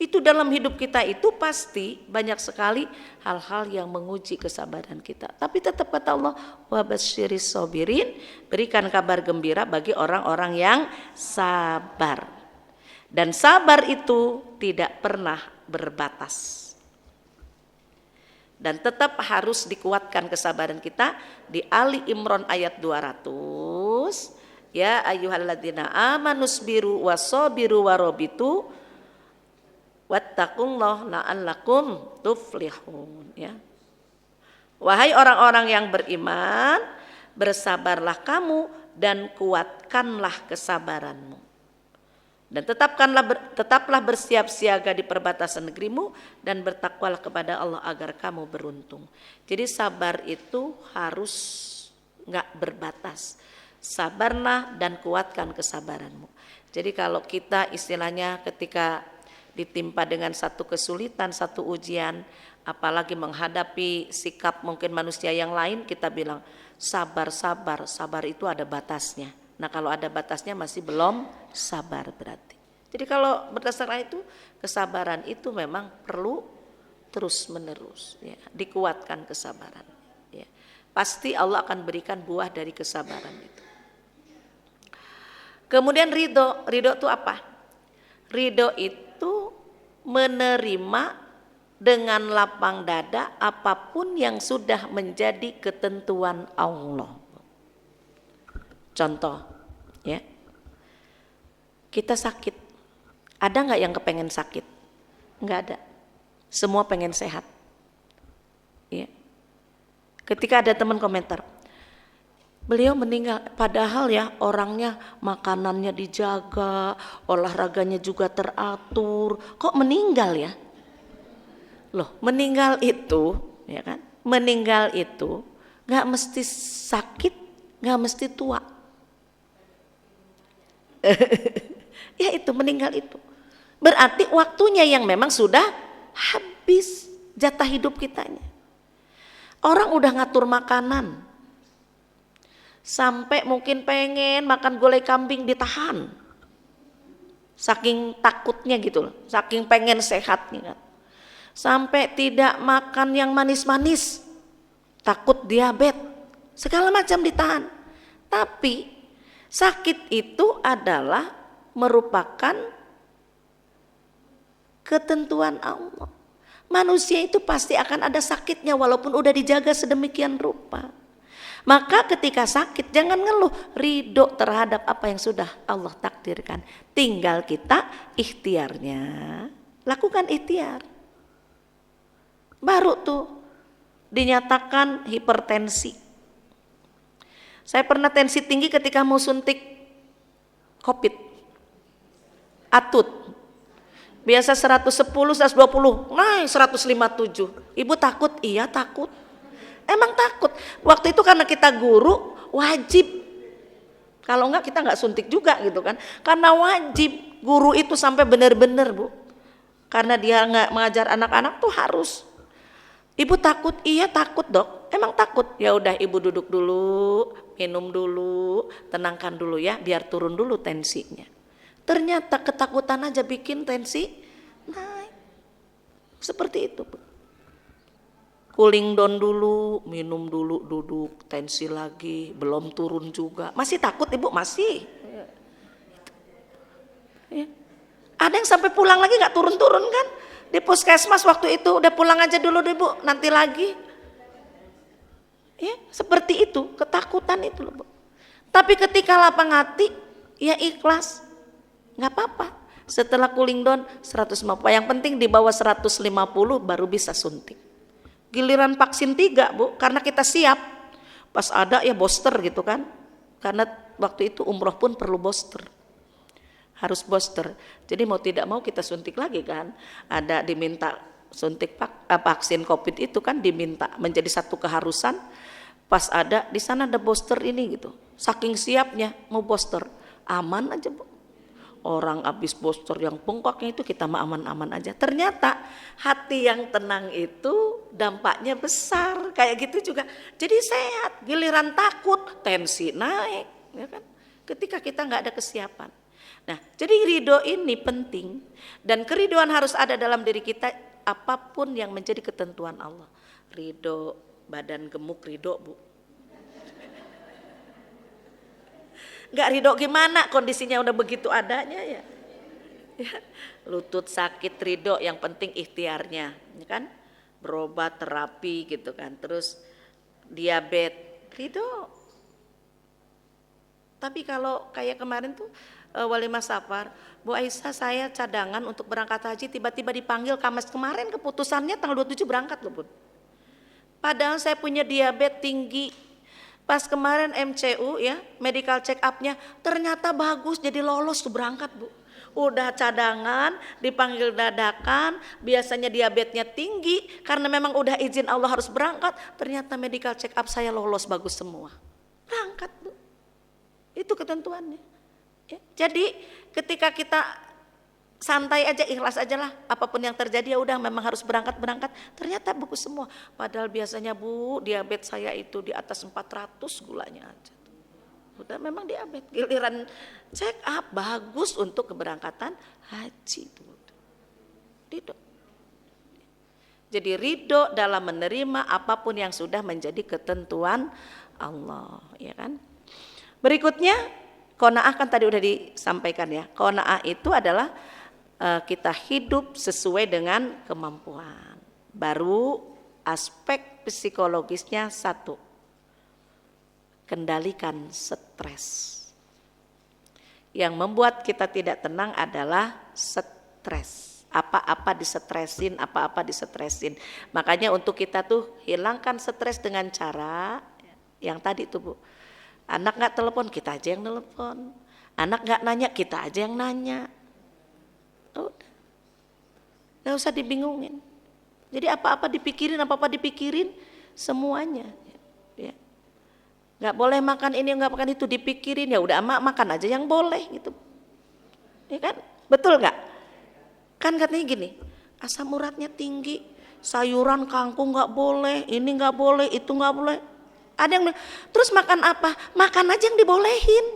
Itu dalam hidup kita itu pasti banyak sekali hal-hal yang menguji kesabaran kita. Tapi tetap kata Allah, wabasyiris sabirin, berikan kabar gembira bagi orang-orang yang sabar. Dan sabar itu tidak pernah berbatas. Dan tetap harus dikuatkan kesabaran kita di Ali Imran ayat 200. Ya ayyuhalladzina amanusbiru wasabiru warobitu wattaqullaha la'allakum tuflihun, ya. Wahai orang-orang yang beriman, bersabarlah kamu dan kuatkanlah kesabaranmu. Dan tetaplah bersiap siaga di perbatasan negerimu dan bertakwalah kepada Allah agar kamu beruntung. Jadi sabar itu harus enggak berbatas. Sabarlah dan kuatkan kesabaranmu. Jadi kalau kita istilahnya ketika ditimpa dengan satu kesulitan, satu ujian, apalagi menghadapi sikap mungkin manusia yang lain, kita bilang sabar itu ada batasnya. Nah kalau ada batasnya masih belum sabar berarti. Jadi kalau berdasarkan itu, kesabaran itu memang perlu terus menerus, ya, dikuatkan kesabaran. Ya. Pasti Allah akan berikan buah dari kesabaran itu. Kemudian ridho itu apa? Ridho itu menerima dengan lapang dada apapun yang sudah menjadi ketentuan Allah. Contoh, ya, kita sakit, ada nggak yang kepengen sakit? Nggak ada, semua pengen sehat. Ya. Ketika ada teman komentar, beliau meninggal, padahal ya orangnya makanannya dijaga, olahraganya juga teratur, kok meninggal ya? Loh, meninggal itu, ya kan? Meninggal itu nggak mesti sakit, nggak mesti tua. Ya itu meninggal itu berarti waktunya yang memang sudah habis jatah hidup kitanya. Orang udah ngatur makanan sampai mungkin pengen makan gulai kambing ditahan saking takutnya gitu loh, saking pengen sehatnya kan. Sampai tidak makan yang manis-manis takut diabetes, segala macam ditahan. Tapi sakit itu adalah merupakan ketentuan Allah. Manusia itu pasti akan ada sakitnya walaupun udah dijaga sedemikian rupa. Maka ketika sakit jangan ngeluh, ridho terhadap apa yang sudah Allah takdirkan. Tinggal kita ikhtiarnya, lakukan ikhtiar. Baru tuh dinyatakan hipertensi. Saya pernah tensi tinggi ketika mau suntik COVID. Atut. Biasa 110, 120, naik 157. Ibu takut? Iya takut. Emang takut. Waktu itu karena kita guru, wajib. Kalau enggak kita enggak suntik juga gitu kan. Karena wajib guru itu sampai benar-benar Bu. Karena dia enggak mengajar anak-anak tuh harus. Ibu takut? Iya takut Dok. Emang takut? Ya udah ibu duduk dulu, minum dulu, tenangkan dulu ya, biar turun dulu tensinya. Ternyata ketakutan aja bikin tensi naik. Seperti itu. Cooling down dulu, minum dulu, duduk, tensi lagi, belum turun juga. Masih takut ibu? Masih. Ya. Ada yang sampai pulang lagi gak turun-turun kan? Di puskesmas waktu itu udah pulang aja dulu deh Bu, nanti lagi. Ya, seperti itu, ketakutan itu loh Bu. Tapi ketika lapang hati, ya ikhlas. Nggak apa-apa. Setelah cooling down 150, yang penting di bawah 150 baru bisa suntik. Giliran vaksin 3 Bu, karena kita siap. Pas ada ya booster gitu kan. Karena waktu itu umroh pun perlu booster. Harus booster. Jadi mau tidak mau kita suntik lagi kan. Ada diminta suntik vaksin COVID itu kan diminta menjadi satu keharusan. Pas ada di sana ada poster ini gitu. Saking siapnya mau poster, aman aja Bu. Orang habis poster yang bengkoknya itu kita mah aman-aman aja. Ternyata hati yang tenang itu dampaknya besar. Kayak gitu juga. Jadi sehat. Giliran takut, tensi naik, ya kan? Ketika kita nggak ada kesiapan. Nah, jadi ridho ini penting dan keridoan harus ada dalam diri kita apapun yang menjadi ketentuan Allah. Ridho badan gemuk ridho Bu. Nggak ridho gimana kondisinya udah begitu adanya ya. Lutut sakit ridho, yang penting ikhtiarnya, ya kan? Berobat terapi gitu kan. Terus diabetes ridho. Tapi kalau kayak kemarin tuh Walimah Safar, Bu Aisyah saya cadangan untuk berangkat haji, tiba-tiba dipanggil Kamis kemarin, keputusannya tanggal 27 berangkat loh Bun. Padahal saya punya diabetes tinggi. Pas kemarin MCU ya, medical check up-nya ternyata bagus, jadi lolos tuh berangkat Bu. Udah cadangan, dipanggil dadakan, biasanya diabetesnya tinggi, karena memang udah izin Allah harus berangkat, ternyata medical check up saya lolos bagus semua. Berangkat Bu. Itu ketentuannya. Ya, jadi ketika kita santai aja, ikhlas aja lah, apapun yang terjadi ya udah memang harus berangkat, ternyata bagus semua. Padahal biasanya Bu, diabetes saya itu di atas 400 gulanya aja. Udah memang diabetes, giliran check up bagus untuk keberangkatan haji itu. Ridho. Jadi ridho dalam menerima apapun yang sudah menjadi ketentuan Allah, ya kan? Berikutnya, qanaah kan tadi udah disampaikan ya. Qanaah itu adalah kita hidup sesuai dengan kemampuan. Baru aspek psikologisnya satu, kendalikan stres. Yang membuat kita tidak tenang adalah stres. Apa-apa disetresin. Makanya untuk kita tuh hilangkan stres dengan cara yang tadi tuh Bu. Anak gak telepon, kita aja yang telepon. Anak gak nanya, kita aja yang nanya. Udah. Gak usah dibingungin. Jadi apa-apa dipikirin semuanya. Ya. Gak boleh makan ini, gak makan itu, dipikirin. Ya udah makan aja yang boleh gitu. Ya kan? Betul gak? Kan katanya gini, asam uratnya tinggi, sayuran kangkung gak boleh, ini gak boleh, itu gak boleh. Ada yang bilang, terus makan apa? Makan aja yang dibolehin.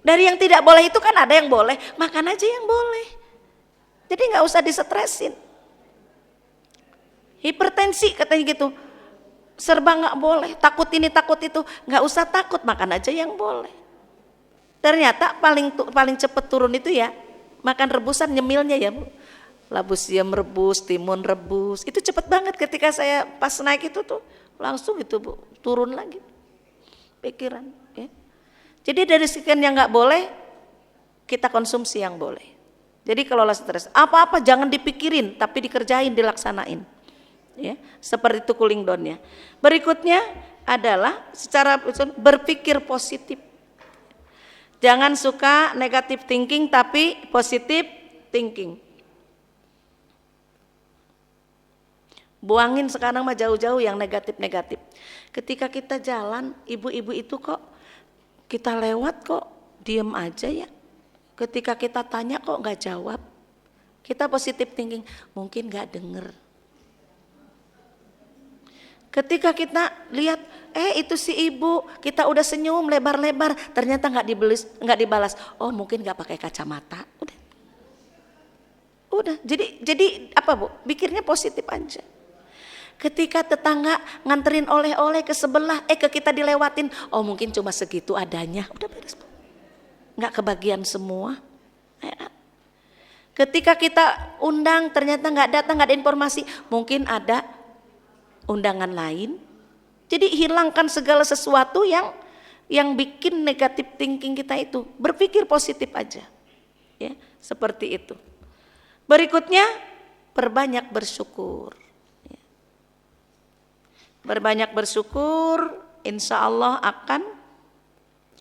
Dari yang tidak boleh itu kan ada yang boleh, makan aja yang boleh. Jadi nggak usah disetresin. Hipertensi katanya gitu, serba nggak boleh, takut ini takut itu, nggak usah takut, makan aja yang boleh. Ternyata paling cepet turun itu ya makan rebusan, nyemilnya ya Bu. Labu siam rebus, timun rebus, itu cepet banget. Ketika saya pas naik itu tuh langsung gitu Bu, turun lagi pikiran. Ya. Jadi dari sekian yang nggak boleh, kita konsumsi yang boleh. Jadi kalau stres, apa-apa jangan dipikirin, tapi dikerjain, dilaksanain. Ya, seperti itu cooling down-nya. Berikutnya adalah secara berpikir positif. Jangan suka negative thinking, tapi positive thinking. Buangin sekarang mah jauh-jauh yang negatif-negatif. Ketika kita jalan, ibu-ibu itu kok kita lewat kok diem aja ya. Ketika kita tanya kok nggak jawab. Kita positive thinking, mungkin nggak denger. Ketika kita lihat, itu si ibu, kita udah senyum lebar-lebar, ternyata nggak dibalas. Oh mungkin nggak pakai kacamata. Udah. Jadi apa Bu? Pikirnya positif aja. Ketika tetangga nganterin oleh-oleh ke sebelah, ke kita dilewatin, oh mungkin cuma segitu adanya, udah beres Bu. Nggak kebagian semua. Ketika kita undang ternyata nggak datang, nggak ada informasi, mungkin ada undangan lain. Jadi hilangkan segala sesuatu yang bikin negatif thinking kita itu, berpikir positif aja, ya seperti itu. Berikutnya perbanyak bersyukur. Berbanyak bersyukur, insya Allah akan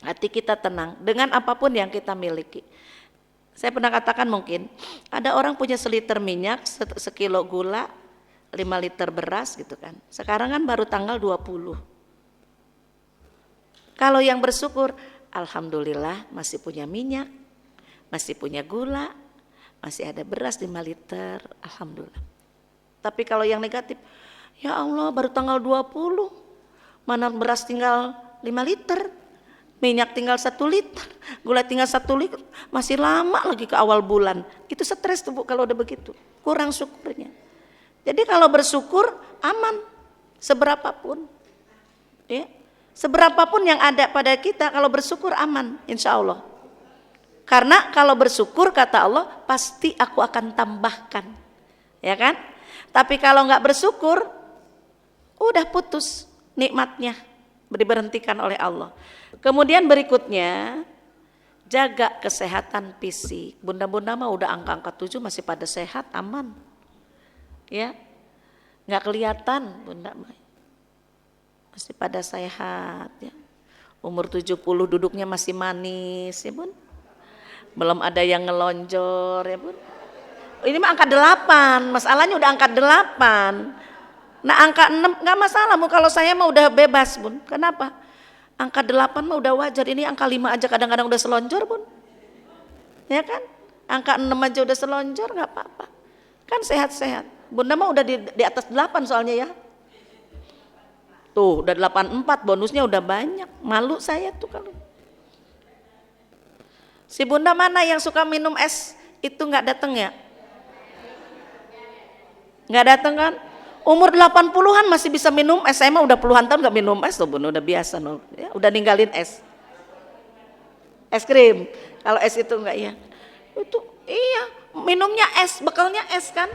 hati kita tenang dengan apapun yang kita miliki. Saya pernah katakan mungkin ada orang punya seliter minyak, sekilo gula, 5 liter beras gitu kan. Sekarang kan baru tanggal 20. Kalau yang bersyukur, alhamdulillah masih punya minyak, masih punya gula, masih ada beras 5 liter, alhamdulillah. Tapi kalau yang negatif, ya Allah baru tanggal 20, mana beras tinggal 5 liter, minyak tinggal 1 liter, gula tinggal 1 liter, masih lama lagi ke awal bulan. Itu stres tuh Bu kalau udah begitu, kurang syukurnya. Jadi kalau bersyukur aman, seberapapun. Ya. Seberapapun yang ada pada kita, kalau bersyukur aman, insya Allah. Karena kalau bersyukur kata Allah, pasti aku akan tambahkan, ya kan? Tapi kalau nggak bersyukur, udah putus nikmatnya, diberhentikan oleh Allah. Kemudian berikutnya, jaga kesehatan fisik. Bunda-bunda mah udah angka-angka 7 masih pada sehat, aman, ya, nggak kelihatan bunda mah. Masih pada sehat ya. Umur 70 duduknya masih manis ya Bun. Belum ada yang ngelonjor ya Bun. Ini mah angka 8, masalahnya udah angka 8. Nah angka 6 gak masalah, kalau saya mah udah bebas Bun. Kenapa? Angka 8 mah udah wajar, ini angka 5 aja kadang-kadang udah selonjor Bun. Ya kan? Angka 6 aja udah selonjor gak apa-apa. Kan sehat-sehat. Bunda mah udah di atas 8 soalnya ya. Tuh udah 84, bonusnya udah banyak. Malu saya tuh kalau. Si bunda mana yang suka minum es itu nggak datang ya? Nggak datang kan? Umur 80-an masih bisa minum es. Saya mah udah puluhan tahun nggak minum es tuh bunda, udah biasa no. Ya, udah ninggalin es. Es krim. Kalau es itu nggak ya. Itu iya, minumnya es, bekalnya es kan.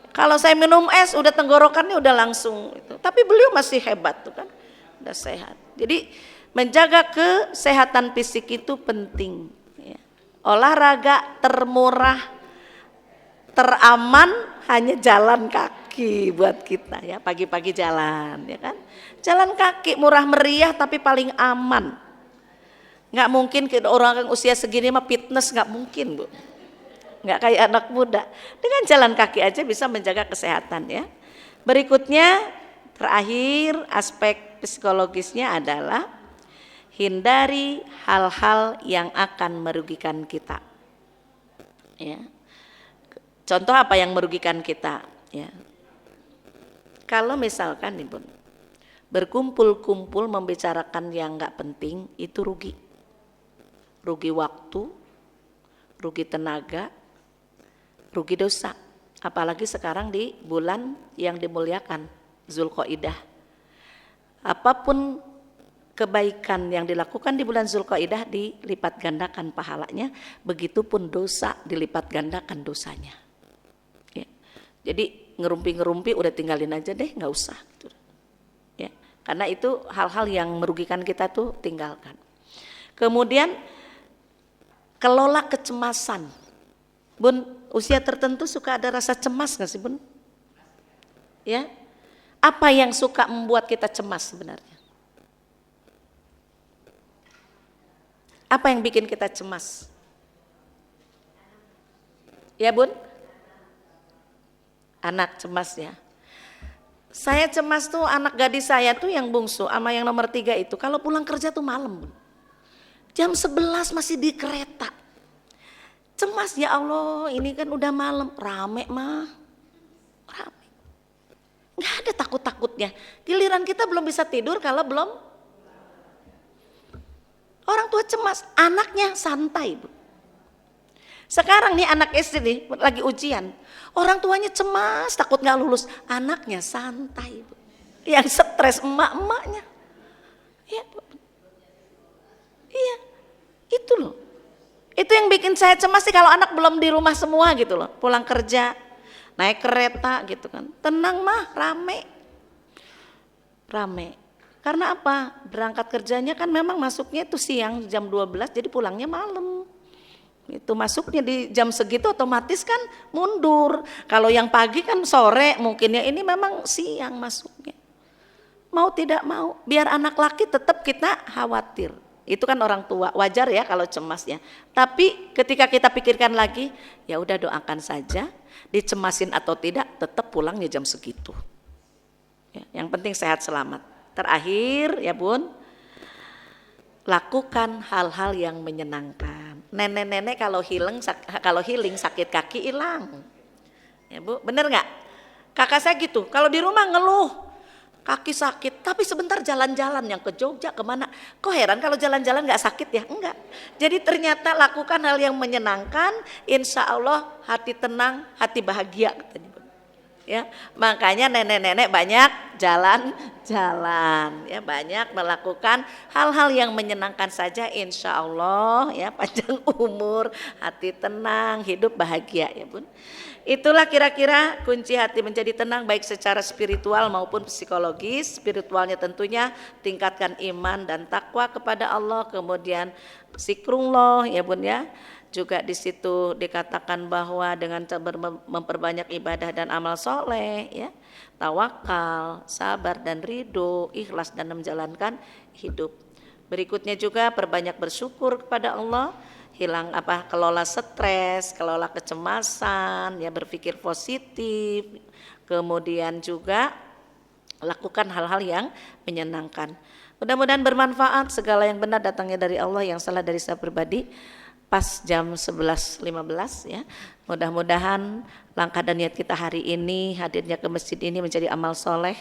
Kalau saya minum es udah tenggorokannya udah langsung itu. Tapi beliau masih hebat tuh kan, udah sehat. Jadi menjaga kesehatan fisik itu penting. Ya. Olahraga termurah, teraman hanya jalan kaki buat kita ya. Pagi-pagi jalan ya kan. Jalan kaki murah meriah tapi paling aman. Nggak mungkin orang yang usia segini mah fitness, nggak mungkin Bu. Nggak kayak anak muda, dengan jalan kaki aja bisa menjaga kesehatan ya. Berikutnya terakhir aspek psikologisnya adalah hindari hal-hal yang akan merugikan kita ya. Contoh apa yang merugikan kita ya, kalau misalkan nih Bun, berkumpul-kumpul membicarakan yang nggak penting itu rugi waktu, rugi tenaga, rugi dosa. Apalagi sekarang di bulan yang dimuliakan Zulqaidah. Apapun kebaikan yang dilakukan di bulan Zulqaidah dilipat gandakan pahalanya, begitupun dosa dilipat gandakan dosanya. Ya. Jadi ngerumpi-ngerumpi udah tinggalin aja deh, nggak usah. Ya. Karena itu hal-hal yang merugikan kita tuh tinggalkan. Kemudian kelola kecemasan. Bun, usia tertentu suka ada rasa cemas nggak sih Bun? Ya, apa yang suka membuat kita cemas sebenarnya? Apa yang bikin kita cemas? Ya Bun? Anak cemas ya. Saya cemas tuh anak gadis saya tuh yang bungsu sama yang nomor 3 itu. Kalau pulang kerja tuh malam Bun. Jam 11 masih di kereta. Cemas ya Allah, ini kan udah malam, rame mah, rame. Nggak ada takut-takutnya. Giliran kita belum bisa tidur kalau belum. Orang tua cemas, anaknya santai Bu. Sekarang nih anak SD nih lagi ujian, orang tuanya cemas takut nggak lulus, anaknya santai Bu. Yang stres emak-emaknya. Ya, iya, itu loh. Itu yang bikin saya cemas sih kalau anak belum di rumah semua gitu loh. Pulang kerja, naik kereta gitu kan. Tenang mah, rame. Karena apa? Berangkat kerjanya kan memang masuknya itu siang jam 12, jadi pulangnya malam. Itu masuknya di jam segitu otomatis kan mundur. Kalau yang pagi kan sore mungkin ya, ini memang siang masuknya. Mau tidak mau, biar anak laki tetap kita khawatir. Itu kan orang tua, wajar ya kalau cemas ya. Tapi ketika kita pikirkan lagi, ya udah doakan saja, dicemasin atau tidak, tetap pulangnya jam segitu. Ya, yang penting sehat selamat. Terakhir ya Bun, lakukan hal-hal yang menyenangkan. Nenek-nenek kalau healing sakit kaki hilang. Ya Bu, bener nggak? Kakak saya gitu, kalau di rumah ngeluh kaki sakit, tapi sebentar jalan-jalan yang ke Jogja kemana. Kok heran kalau jalan-jalan nggak sakit ya? Enggak. Jadi ternyata lakukan hal yang menyenangkan, insya Allah hati tenang, hati bahagia. Ya, makanya nenek-nenek banyak jalan-jalan, ya banyak melakukan hal-hal yang menyenangkan saja, insya Allah ya panjang umur, hati tenang, hidup bahagia ya Bun. Itulah kira-kira kunci hati menjadi tenang baik secara spiritual maupun psikologis. Spiritualnya tentunya tingkatkan iman dan takwa kepada Allah, kemudian zikrullah ya Bun ya. Juga di situ dikatakan bahwa dengan memperbanyak ibadah dan amal soleh, ya, tawakal, sabar dan ridho, ikhlas dan menjalankan hidup. Berikutnya juga perbanyak bersyukur kepada Allah, kelola stres, kelola kecemasan, ya berpikir positif, kemudian juga lakukan hal-hal yang menyenangkan. Mudah-mudahan bermanfaat. Segala yang benar datangnya dari Allah, yang salah dari saya pribadi. Pas jam 11.15 ya. Mudah-mudahan langkah dan niat kita hari ini hadirnya ke masjid ini menjadi amal soleh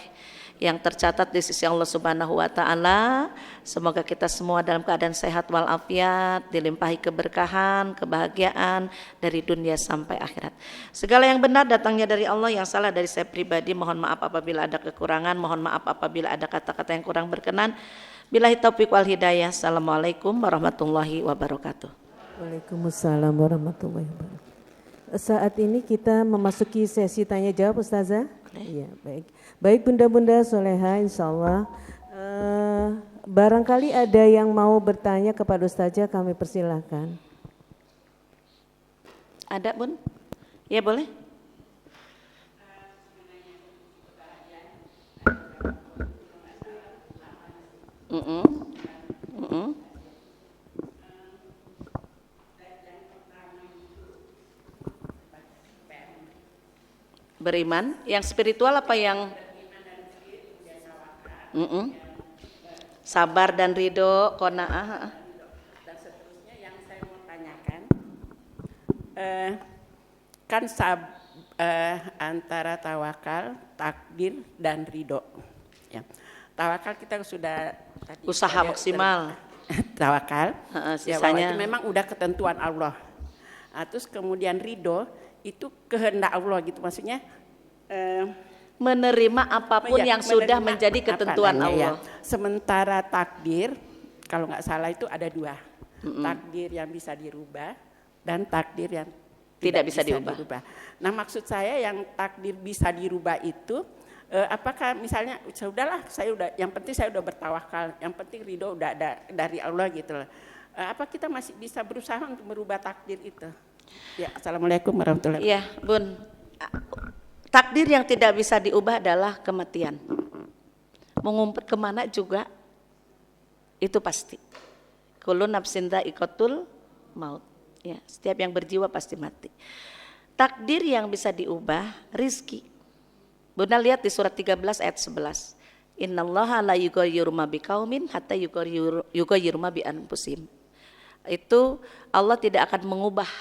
yang tercatat di sisi Allah Subhanahu wa taala. Semoga kita semua dalam keadaan sehat walafiat, dilimpahi keberkahan, kebahagiaan dari dunia sampai akhirat. Segala yang benar datangnya dari Allah, yang salah dari saya pribadi. Mohon maaf apabila ada kekurangan, mohon maaf apabila ada kata-kata yang kurang berkenan. Billahi taufiq wal hidayah. Assalamualaikum warahmatullahi wabarakatuh. Waalaikumsalam warahmatullahi wabarakatuh. Saat ini kita memasuki sesi tanya jawab Ustazah. Iya, baik. Baik Bunda-bunda soleha, insyaallah. Barangkali ada yang mau bertanya kepada Ustazah, kami persilahkan. Ada Bun? Ya boleh. Beriman, yang spiritual apa yang sabar dan ridho, qanaah. Dan seterusnya yang saya mau tanyakan, kan antara tawakal, takdir dan ridho. Ya. Tawakal kita sudah tadi Usaha maksimal. Tawakal, sisanya ya, itu memang udah ketentuan Allah. Terus kemudian ridho itu kehendak Allah gitu, maksudnya menerima apapun yang sudah menjadi ketentuan Allah. Ya. Sementara takdir, kalau nggak salah itu ada dua, takdir yang bisa dirubah dan takdir yang tidak bisa dirubah. Nah maksud saya yang takdir bisa dirubah itu, apakah misalnya sudahlah saya udah, yang penting saya udah bertawakal, yang penting ridho udah ada dari Allah gitu loh. Apa kita masih bisa berusaha untuk merubah takdir itu? Ya, assalamualaikum warahmatullahi wabarakatuh. Ya, Bun. Takdir yang tidak bisa diubah adalah kematian. Mengumpet kemana juga itu pasti. Kullu nafsin dha'iqatul maut. Ya, setiap yang berjiwa pasti mati. Takdir yang bisa diubah rizki. Bunda lihat di surat 13 ayat 11. Innallaha la yughayyiru ma biqaumin hatta yughayyiru ma bi anfusihim. Itu Allah tidak akan mengubah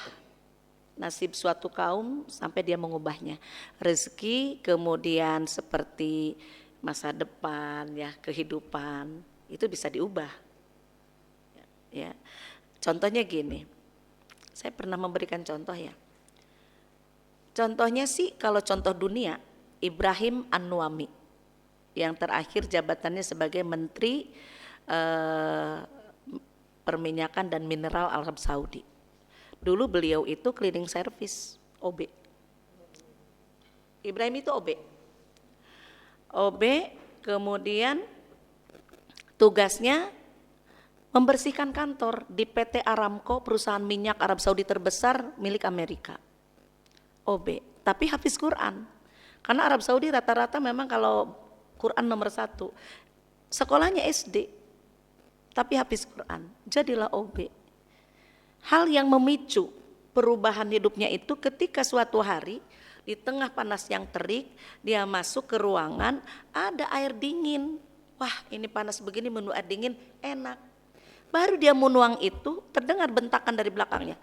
nasib suatu kaum sampai dia mengubahnya. Rezeki, kemudian seperti masa depan, ya kehidupan itu bisa diubah. Ya, contohnya gini, saya pernah memberikan contoh ya. Contohnya sih kalau contoh dunia, Ibrahim An-Nuami yang terakhir jabatannya sebagai Menteri Perminyakan dan Mineral Arab Saudi. Dulu beliau itu cleaning service, OB. Ibrahim itu OB. OB kemudian tugasnya membersihkan kantor di PT Aramco, perusahaan minyak Arab Saudi terbesar milik Amerika. OB, tapi hafiz Quran. Karena Arab Saudi rata-rata memang kalau Quran nomor 1. Sekolahnya SD, tapi hafiz Quran. Jadilah OB. Hal yang memicu perubahan hidupnya itu ketika suatu hari di tengah panas yang terik dia masuk ke ruangan, ada air dingin. Wah, ini panas begini minum air dingin enak. Baru dia menuang itu, terdengar bentakan dari belakangnya.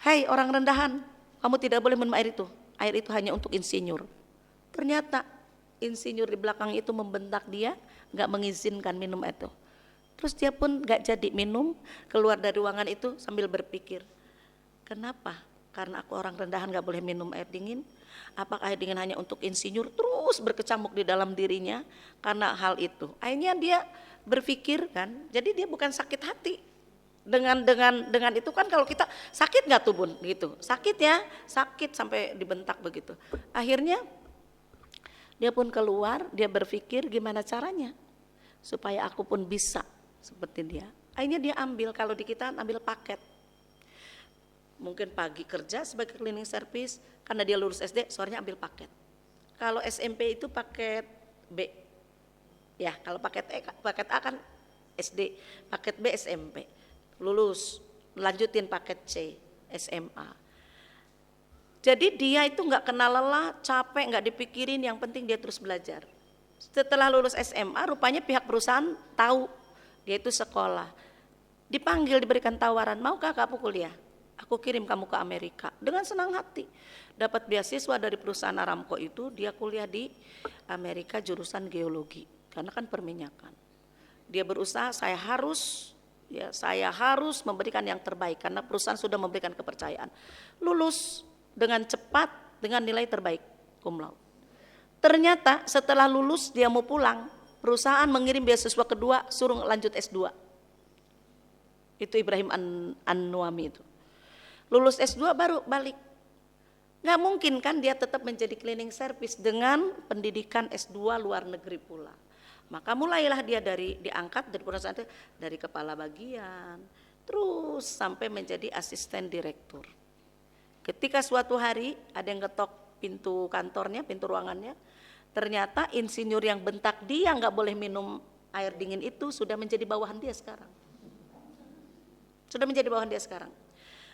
Hai orang rendahan, kamu tidak boleh minum air itu. Air itu hanya untuk insinyur. Ternyata insinyur di belakang itu membentak dia, gak mengizinkan minum itu. Terus dia pun gak jadi minum, keluar dari ruangan itu sambil berpikir, kenapa? Karena aku orang rendahan gak boleh minum air dingin? Apakah air dingin hanya untuk insinyur? Terus berkecamuk di dalam dirinya karena hal itu. Akhirnya dia berpikir kan, jadi dia bukan sakit hati. Dengan itu kan kalau kita sakit nggak tuh Bun gitu, sakit ya, sakit sampai dibentak begitu. Akhirnya dia pun keluar, dia berpikir gimana caranya supaya aku pun bisa seperti dia. Akhirnya dia ambil, kalau di kita ambil paket. Mungkin pagi kerja sebagai cleaning service, karena dia lulus SD, sorenya ambil paket. Kalau SMP itu paket B. Ya, kalau paket A kan SD, paket B SMP. Lulus, lanjutin paket C, SMA. Jadi dia itu nggak kenal lelah, capek, nggak dipikirin, yang penting dia terus belajar. Setelah lulus SMA, rupanya pihak perusahaan tahu dia itu sekolah. Dipanggil, diberikan tawaran, maukah kamu kuliah? Aku kirim kamu ke Amerika. Dengan senang hati. Dapat beasiswa dari perusahaan Aramco itu, dia kuliah di Amerika jurusan geologi. Karena kan perminyakan. Dia berusaha, saya harus memberikan yang terbaik. Karena perusahaan sudah memberikan kepercayaan. Lulus dengan cepat, dengan nilai terbaik, cum laude. Ternyata setelah lulus dia mau pulang, perusahaan mengirim beasiswa kedua, suruh lanjut S2. Itu Ibrahim An-Nuami itu. Lulus S2 baru balik. Gak mungkin kan dia tetap menjadi cleaning service dengan pendidikan S2 luar negeri pula. Maka mulailah dia diangkat dari perusahaan itu, dari kepala bagian, terus sampai menjadi asisten direktur. Ketika suatu hari ada yang ketok pintu kantornya, pintu ruangannya, ternyata insinyur yang bentak dia gak boleh minum air dingin itu sudah menjadi bawahan dia sekarang.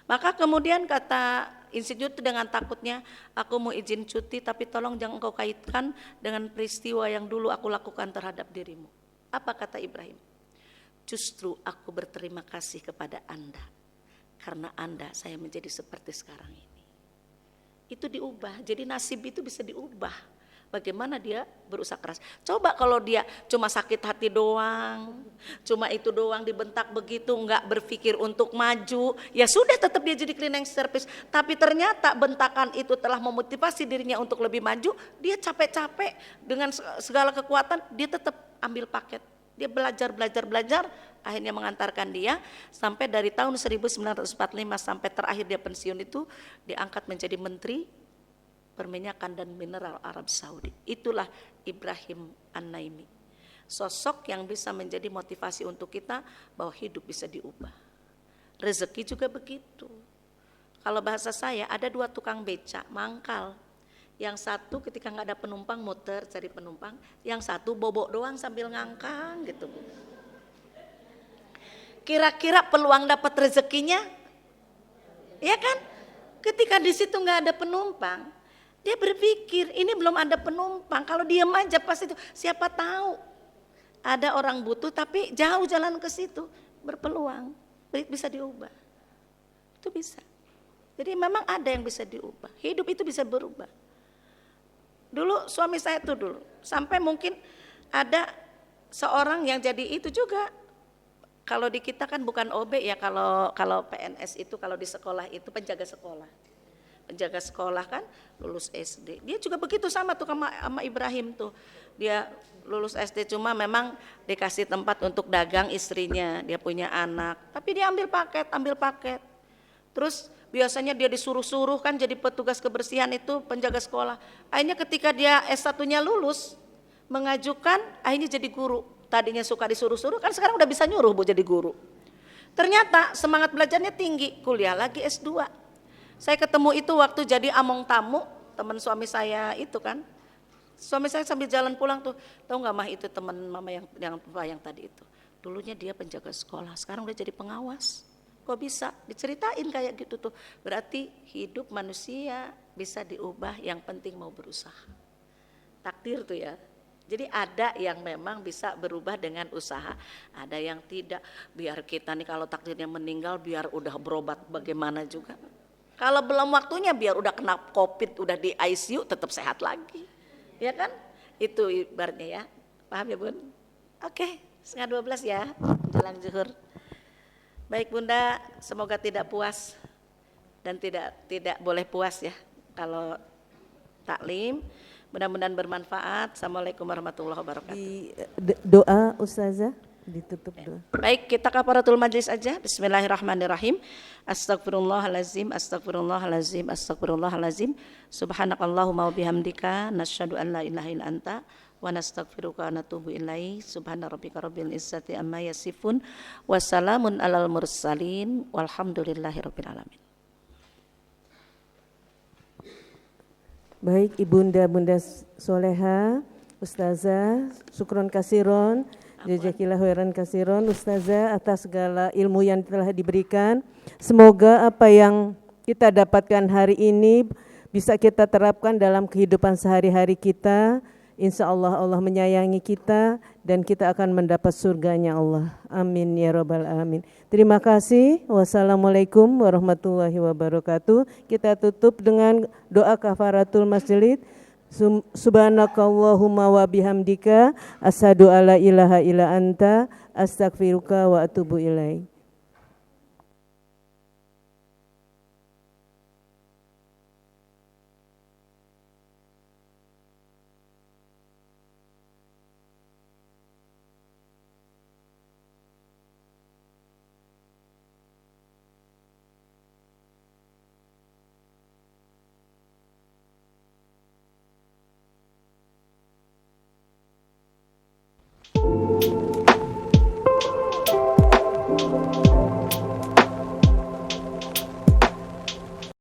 Maka kemudian kata insinyur itu dengan takutnya, aku mau izin cuti tapi tolong jangan engkau kaitkan dengan peristiwa yang dulu aku lakukan terhadap dirimu. Apa kata Ibrahim? Justru aku berterima kasih kepada Anda. Karena Anda saya menjadi seperti sekarang ini. Itu diubah, jadi nasib itu bisa diubah. Bagaimana dia berusaha keras. Coba kalau dia cuma sakit hati doang, cuma itu doang dibentak begitu, enggak berpikir untuk maju, ya sudah tetap dia jadi cleaning service. Tapi ternyata bentakan itu telah memotivasi dirinya untuk lebih maju, dia capek-capek dengan segala kekuatan, dia tetap ambil paket. Dia belajar, akhirnya mengantarkan dia sampai dari tahun 1945 sampai terakhir dia pensiun itu diangkat menjadi menteri perminyakan dan mineral Arab Saudi. Itulah Ibrahim An-Naimi. Sosok yang bisa menjadi motivasi untuk kita bahwa hidup bisa diubah. Rezeki juga begitu. Kalau bahasa saya ada 2 tukang beca, mangkal. Yang satu ketika nggak ada penumpang muter cari penumpang, yang satu bobok doang sambil ngangkang gitu. Kira-kira peluang dapat rezekinya? Ya kan? Ketika di situ nggak ada penumpang, dia berpikir ini belum ada penumpang, kalau diam aja pas itu siapa tahu ada orang butuh tapi jauh jalan ke situ, berpeluang, bisa diubah. Itu bisa. Jadi memang ada yang bisa diubah, hidup itu bisa berubah. Dulu suami saya tuh dulu, sampai mungkin ada seorang yang jadi itu juga. Kalau di kita kan bukan OB ya, kalau PNS itu kalau di sekolah itu penjaga sekolah. Penjaga sekolah kan lulus SD. Dia juga begitu sama tuh sama Ibrahim tuh. Dia lulus SD cuma memang dikasih tempat untuk dagang istrinya. Dia punya anak. Tapi dia ambil paket. Terus biasanya dia disuruh-suruh kan jadi petugas kebersihan itu penjaga sekolah. Akhirnya ketika dia S1-nya lulus mengajukan akhirnya jadi guru. Tadinya suka disuruh-suruh kan sekarang udah bisa nyuruh Bu jadi guru. Ternyata semangat belajarnya tinggi, kuliah lagi S2. Saya ketemu itu waktu jadi among tamu, teman suami saya itu kan. Suami saya sambil jalan pulang tuh, tahu nggak Mah itu teman mama yang tadi itu. Dulunya dia penjaga sekolah, sekarang udah jadi pengawas. Kok bisa? Diceritain kayak gitu tuh. Berarti hidup manusia bisa diubah, yang penting mau berusaha. Takdir tuh ya. Jadi ada yang memang bisa berubah dengan usaha, ada yang tidak. Biar kita nih kalau takdirnya meninggal biar udah berobat bagaimana juga. Kalau belum waktunya biar udah kena COVID, udah di ICU tetap sehat lagi. Ya kan? Itu ibaratnya ya. Paham ya Bun? Oke, 11:30 ya, jelang zuhur. Baik Bunda, semoga tidak puas dan tidak boleh puas ya kalau taklim. Mudah-mudahan bermanfaat. Assalamualaikum warahmatullahi wabarakatuh. Di doa Ustazah ditutup doa. Baik, kita kafaratul majlis aja. Bismillahirrahmanirrahim. Astagfirullahalazim, astagfirullahalazim, astagfirullahalazim. Subhanakallahumma wa bihamdika nasyhadu an la ilaha illa anta wa nastaghfiruka wa natubu ilaik. Subhana rabbika rabbil izzati amma yasifun wa salamun alal mursalin walhamdulillahirabbil alamin. Baik Ibunda Soleha, Ustazah, syukron kasiron, jazakillah khairan kasiron Ustazah atas segala ilmu yang telah diberikan. Semoga apa yang kita dapatkan hari ini bisa kita terapkan dalam kehidupan sehari-hari kita. Insya Allah Allah menyayangi kita dan kita akan mendapat surganya Allah. Amin ya rabbal alamin. Terima kasih. Wassalamualaikum warahmatullahi wabarakatuh. Kita tutup dengan doa kafaratul majlis. Subhanakallahumma wa bihamdika asyhadu alla ilaha illa anta astaghfiruka wa atubu ilaik.